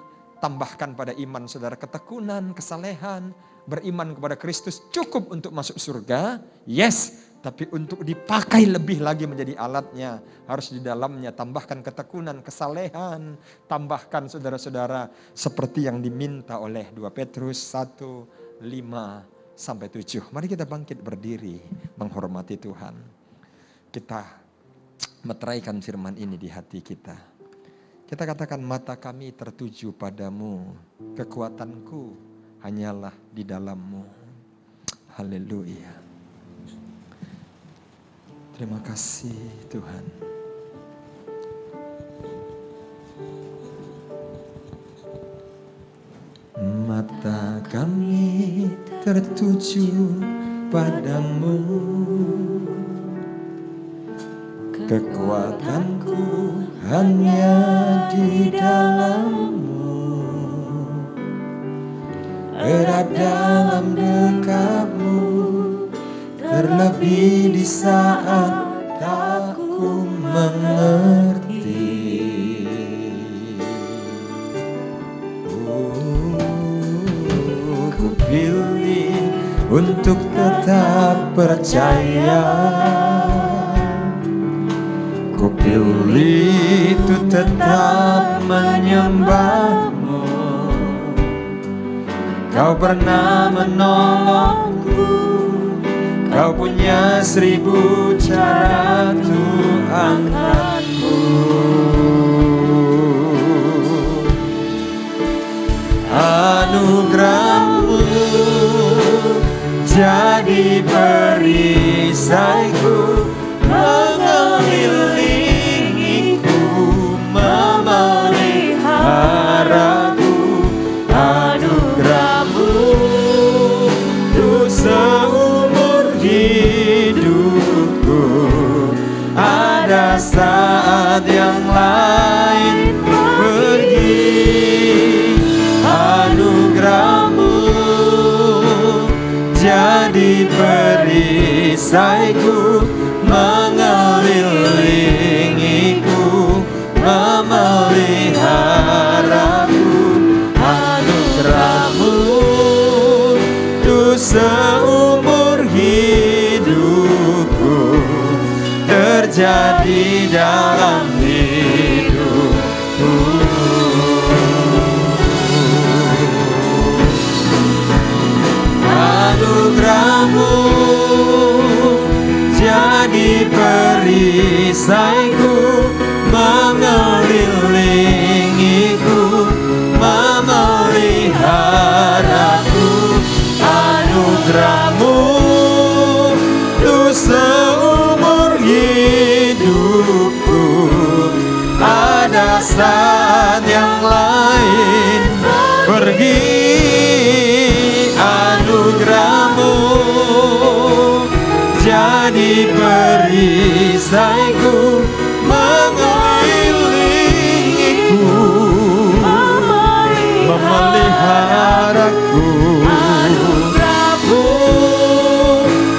tambahkan pada iman saudara ketekunan, kesalehan, beriman kepada Kristus cukup untuk masuk surga, yes, tapi untuk dipakai lebih lagi menjadi alatnya, harus di dalamnya tambahkan ketekunan, kesalehan, tambahkan saudara-saudara seperti yang diminta oleh 2 Petrus 1, 5 sampai 7. Mari kita bangkit berdiri menghormati Tuhan. Kita meteraikan firman ini di hati kita. Kita katakan, mata kami tertuju padamu, kekuatanku hanyalah di dalammu. Haleluya. Terima kasih Tuhan. Mata kami tertuju padamu, kekuatanku hanya di dalammu. Erat dalam dekatmu, terlebih di saat aku mengerti. Ku pilih untuk tetap percaya. Ku pilih untuk tetap menyembahmu. Kau pernah menolongku, Kau punya 1000 cara untuk angkatku. Anugerahmu jadi perisaiku, mengelilingiku, memeliharaku. Anugerahmu untuk seumur hidupku. Ada saat yang lain pergi. Anugerahmu jadi perisaiku, mengelilingiku, memeliharaku. Anugerahmu untuk seumur hidupku terjadi dalam hidupku. Anugerahmu jadi perisaiku, mengelilingiku, memeliharaku. Anugerahmu untuk seumur hidupku. Ada saat yang lain pergi. Anugerahmu jadi perisaiku, mengelilingiku, memeliharaku. Anugerahmu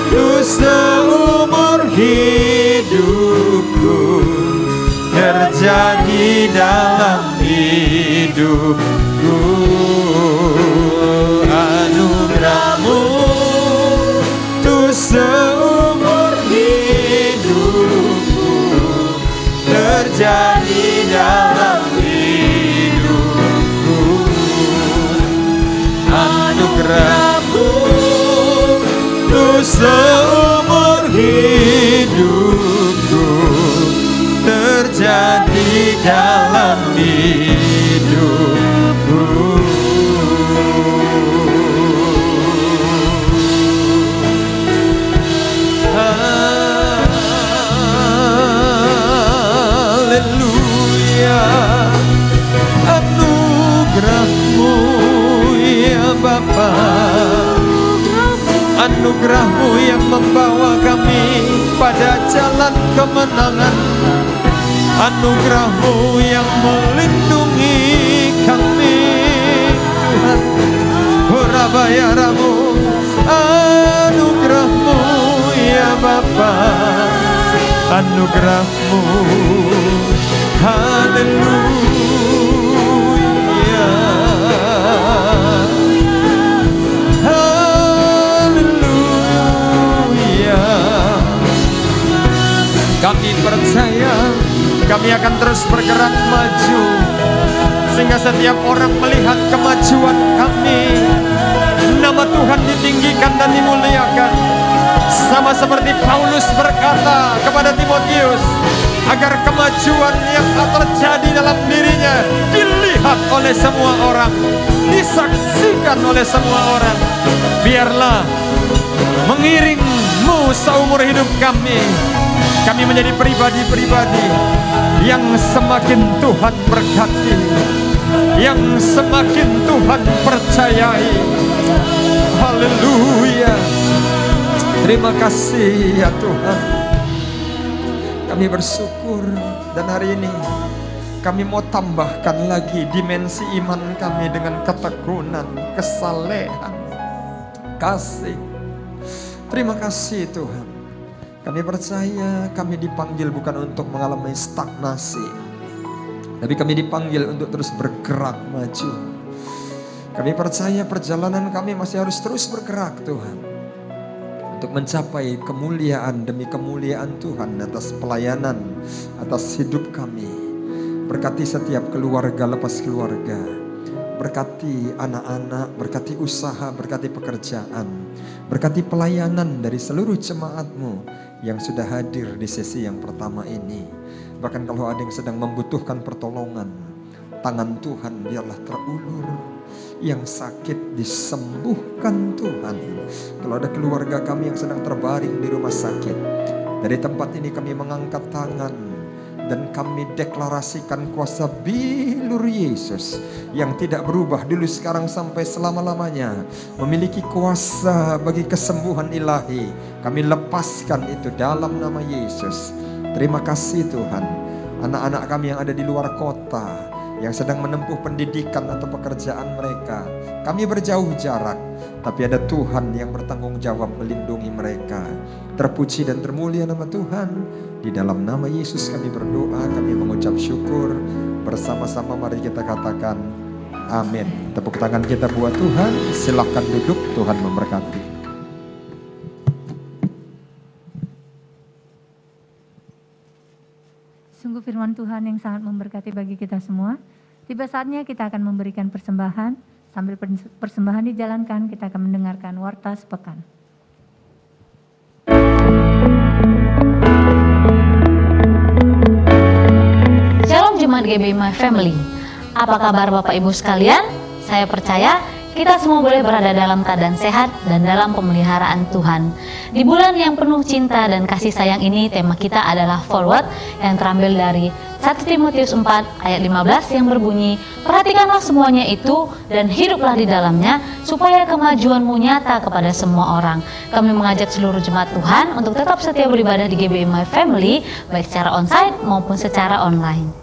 untuk seumur hidupku terjadi dalam hidupku. Anugerahmu untuk seumur hidupku terjadi dalam hidupku. Anugerahmu untuk seumur hidupku terjadi dalam hidupku. Haleluya. Anugerahmu ya Bapa, anugerahmu yang membawa kami pada jalan kemenangan, anugerahmu yang melindungi kami Tuhan. Horabayaramu, anugerahmu ya Bapa, anugerahmu. Haleluya, haleluya. Kami percaya kami akan terus bergerak maju, sehingga setiap orang melihat kemajuan kami. nama Tuhan ditinggikan dan dimuliakan. Sama seperti Paulus berkata kepada Timotius, agar kemajuan yang terjadi dalam dirinya dilihat oleh semua orang, disaksikan oleh semua orang. Biarlah mengiringmu seumur hidup kami menjadi pribadi-pribadi yang semakin Tuhan berkati, yang semakin Tuhan percayai. Haleluya. Terima kasih ya Tuhan. Kami bersyukur, dan hari ini kami mau tambahkan lagi dimensi iman kami dengan ketekunan, kesalehan, kasih. Terima kasih Tuhan. Kami percaya kami dipanggil bukan untuk mengalami stagnasi, tapi kami dipanggil untuk terus bergerak maju. Kami percaya perjalanan kami masih harus terus bergerak Tuhan, untuk mencapai kemuliaan demi kemuliaan Tuhan atas pelayanan, atas hidup kami. Berkati setiap keluarga lepas keluarga, berkati anak-anak, berkati usaha, berkati pekerjaan, berkati pelayanan dari seluruh jemaat-Mu yang sudah hadir di sesi yang pertama ini. Bahkan kalau ada yang sedang membutuhkan pertolongan, tangan Tuhan biarlah terulur. Yang sakit disembuhkan Tuhan. Kalau ada keluarga kami yang sedang terbaring di rumah sakit, dari tempat ini kami mengangkat tangan dan kami deklarasikan kuasa bilur Yesus yang tidak berubah dulu, sekarang, sampai selama-lamanya, memiliki kuasa bagi kesembuhan ilahi. Kami lepaskan itu dalam nama Yesus. Terima kasih Tuhan. Anak-anak kami yang ada di luar kota, yang sedang menempuh pendidikan atau pekerjaan mereka, kami berjauh jarak, tapi ada Tuhan yang bertanggung jawab melindungi mereka. Terpuji dan termulia nama Tuhan. Di dalam nama Yesus kami berdoa, kami mengucap syukur. Bersama-sama mari kita katakan amin. Tepuk tangan kita buat Tuhan. Silakan duduk, Tuhan memberkati. Sungguh firman Tuhan yang sangat memberkati bagi kita semua. Tiba saatnya kita akan memberikan persembahan. Sambil persembahan dijalankan, kita akan mendengarkan warta sepekan. Shalom Jemaat GBI My Family. Apa kabar Bapak Ibu sekalian? Saya percaya kita semua boleh berada dalam keadaan sehat dan dalam pemeliharaan Tuhan. Di bulan yang penuh cinta dan kasih sayang ini, tema kita adalah Forward yang terambil dari 1 Timotius 4 ayat 15 yang berbunyi, perhatikanlah semuanya itu dan hiduplah di dalamnya supaya kemajuanmu nyata kepada semua orang. Kami mengajak seluruh jemaat Tuhan untuk tetap setia beribadah di GBI My Family, baik secara onsite maupun secara online.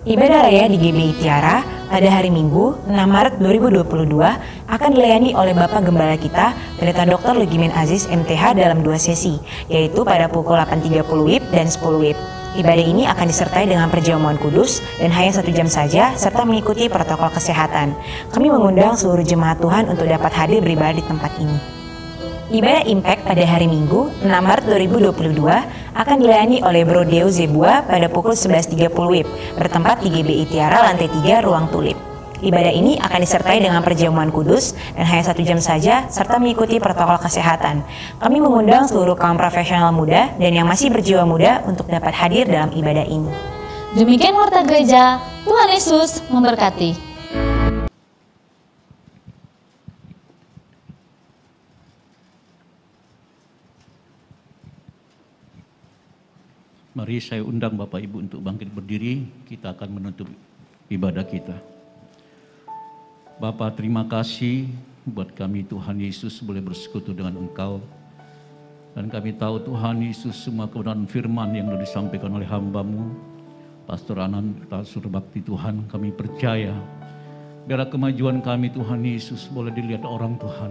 Ibadah Raya di GBI Tiara pada hari Minggu 6 Maret 2022 akan dilayani oleh Bapak Gembala kita, Pendeta Dr. Legimen Aziz MTH dalam 2 sesi, yaitu pada pukul 8.30 WIB dan 10 WIB. Ibadah ini akan disertai dengan perjamuan kudus dan hanya 1 jam saja serta mengikuti protokol kesehatan. Kami mengundang seluruh jemaat Tuhan untuk dapat hadir beribadah di tempat ini. Ibadah Impact pada hari Minggu 6 Maret 2022 akan dilayani oleh Bro Deo Zebua pada pukul 11.30 WIB bertempat di GBI Tiara lantai 3 Ruang Tulip. Ibadah ini akan disertai dengan perjamuan kudus dan hanya 1 jam saja serta mengikuti protokol kesehatan. Kami mengundang seluruh kaum profesional muda dan yang masih berjiwa muda untuk dapat hadir dalam ibadah ini. Demikian warta gereja, Tuhan Yesus memberkati. Mari saya undang Bapak Ibu untuk bangkit berdiri, kita akan menutup ibadah kita. Bapak, terima kasih buat kami Tuhan Yesus boleh bersekutu dengan Engkau. Dan kami tahu Tuhan Yesus semua kebenaran firman yang sudah disampaikan oleh hamba-Mu, Pastor Ananta Surbakti Tuhan, kami percaya. Biarlah kemajuan kami Tuhan Yesus boleh dilihat orang Tuhan.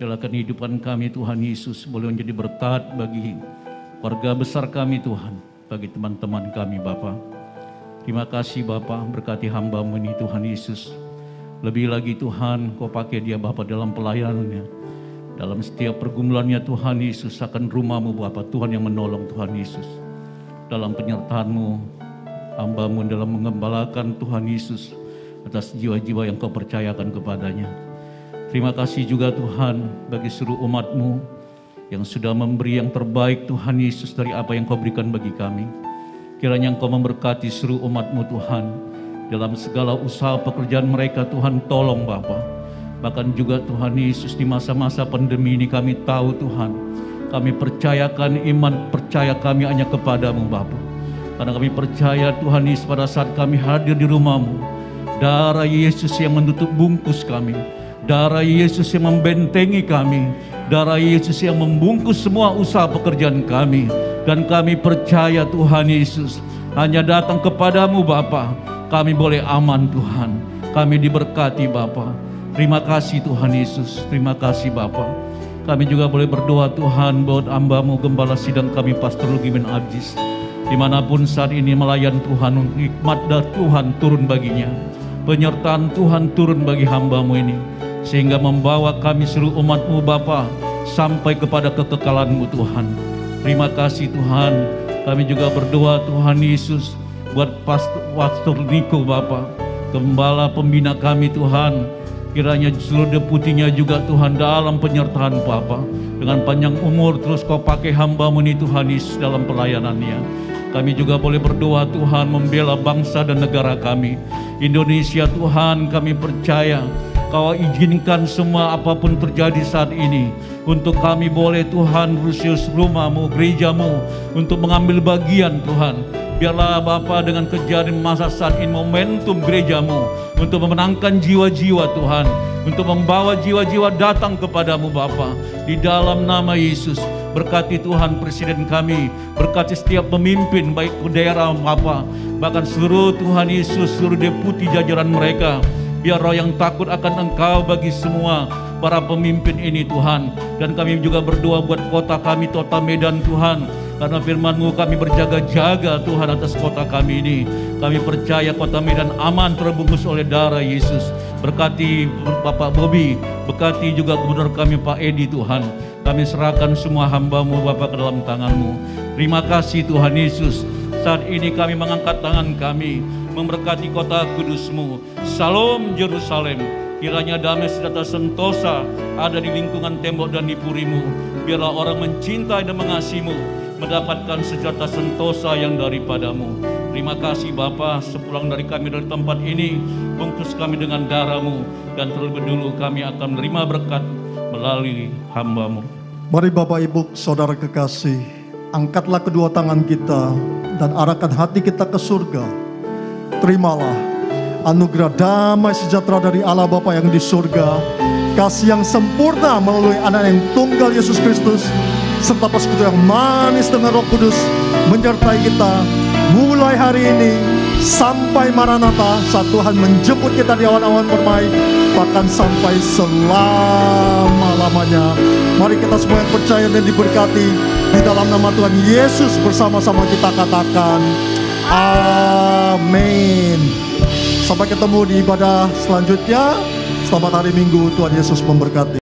Biarlah kehidupan kami Tuhan Yesus boleh menjadi berkat bagi keluarga besar kami Tuhan, bagi teman-teman kami Bapa. Terima kasih Bapa, berkati hamba-Mu ini Tuhan Yesus. Lebih lagi Tuhan, Kau pakai dia Bapa dalam pelayanannya. Dalam setiap pergumulannya Tuhan Yesus akan rumah-Mu Bapa, Tuhan yang menolong Tuhan Yesus. Dalam penyertaan-Mu, hamba-Mu dalam mengembalakan Tuhan Yesus atas jiwa-jiwa yang Kau percayakan kepadanya. Terima kasih juga Tuhan bagi seluruh umat-Mu yang sudah memberi yang terbaik Tuhan Yesus dari apa yang Kau berikan bagi kami. Kiranya Engkau memberkati seluruh umat-Mu Tuhan dalam segala usaha pekerjaan mereka. Tuhan tolong Bapa. Bahkan juga Tuhan Yesus di masa-masa pandemi ini kami tahu Tuhan, kami percayakan iman percaya kami hanya kepadamu Bapa. Karena kami percaya Tuhan Yesus pada saat kami hadir di rumah-Mu, darah Yesus yang menutup bungkus kami, darah Yesus yang membentengi kami, darah Yesus yang membungkus semua usaha pekerjaan kami. Dan kami percaya Tuhan Yesus hanya datang kepadamu Bapa, kami boleh aman Tuhan, kami diberkati Bapa. Terima kasih Tuhan Yesus, terima kasih Bapa. Kami juga boleh berdoa Tuhan buat hamba-Mu Gembala Sidang kami Pastor Lugi bin Ajis, dimanapun saat ini melayan Tuhan, hikmat dari Tuhan turun baginya, penyertaan Tuhan turun bagi hamba-Mu ini, sehingga membawa kami seluruh umat-Mu Bapa sampai kepada kekekalan-Mu Tuhan. Terima kasih Tuhan. Kami juga berdoa Tuhan Yesus buat Pastor Niko Bapa, gembala pembina kami Tuhan. Kiranya seluruh deputinya juga Tuhan dalam penyertaan Bapa, dengan panjang umur terus Kau pakai hamba-Mu ini Tuhan Yesus dalam pelayanannya. Kami juga boleh berdoa Tuhan membela bangsa dan negara kami Indonesia Tuhan. Kami percaya Kau izinkan semua apapun terjadi saat ini untuk kami boleh Tuhan khusus rumah-Mu, gereja-Mu untuk mengambil bagian Tuhan. Biarlah Bapa dengan kejadian masa saat ini momentum gereja-Mu untuk memenangkan jiwa-jiwa Tuhan, untuk membawa jiwa-jiwa datang kepadamu Bapa. Di dalam nama Yesus, berkati Tuhan presiden kami, berkati setiap pemimpin baik ke daerah Bapa, bahkan seluruh Tuhan Yesus, seluruh deputi jajaran mereka. Biar roh yang takut akan Engkau bagi semua para pemimpin ini Tuhan. Dan kami juga berdoa buat kota kami, kota Medan Tuhan. Karena firman-Mu kami berjaga-jaga Tuhan atas kota kami ini. Kami percaya kota Medan aman terbungkus oleh darah Yesus. Berkati Bapak Bobi, berkati juga gubernur kami Pak Edi Tuhan. Kami serahkan semua hamba-Mu Bapak ke dalam tangan-Mu. Terima kasih Tuhan Yesus. Saat ini kami mengangkat tangan kami, memberkati kota kudus-Mu. Salam Yerusalem. Kiranya damai sejahtera sentosa ada di lingkungan tembok dan di puri-Mu. Biarlah orang mencintai dan mengasihi-Mu mendapatkan sejahtera sentosa yang daripadamu. Terima kasih Bapa, sepulang dari kami dari tempat ini, bungkus kami dengan darah-Mu, dan terlebih dulu kami akan menerima berkat melalui hamba-Mu. Mari Bapak Ibu Saudara kekasih, angkatlah kedua tangan kita dan arahkan hati kita ke surga. Terimalah anugerah damai sejahtera dari Allah Bapa yang di surga, kasih yang sempurna melalui Anak yang tunggal Yesus Kristus, serta persekutuan yang manis dengan Roh Kudus menyertai kita mulai hari ini sampai Maranatha, saat Tuhan menjemput kita di awan-awan permai, bahkan sampai selama-lamanya. Mari kita semua yang percaya dan diberkati di dalam nama Tuhan Yesus, bersama-sama kita katakan amin. Sampai ketemu di ibadah selanjutnya. Selamat hari Minggu, Tuhan Yesus memberkati.